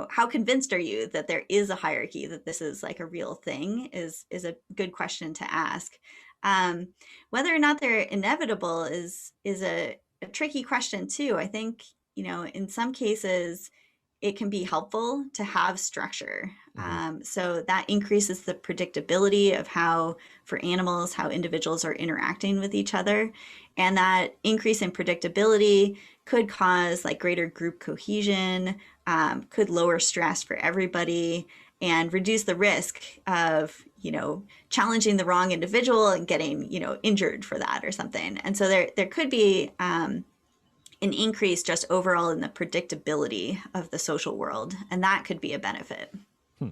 how convinced are you that there is a hierarchy, that this is like a real thing is a good question to ask. um, Whether or not they're inevitable is a tricky question too. I think in some cases it can be helpful to have structure. Hmm. So that increases the predictability of how, for animals, how individuals are interacting with each other. And that increase in predictability could cause like greater group cohesion, could lower stress for everybody, and reduce the risk of, challenging the wrong individual and getting, injured for that or something. And so there could be an increase just overall in the predictability of the social world, and that could be a benefit. Hmm.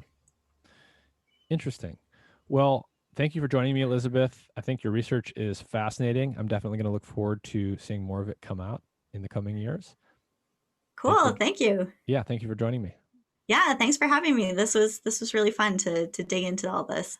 Interesting. Well, thank you for joining me, Elizabeth. I think your research is fascinating. I'm definitely going to look forward to seeing more of it come out in the coming years. Thank Cool, you. thank you. Yeah, thank you for joining me. Yeah, thanks for having me. This was really fun to dig into all this.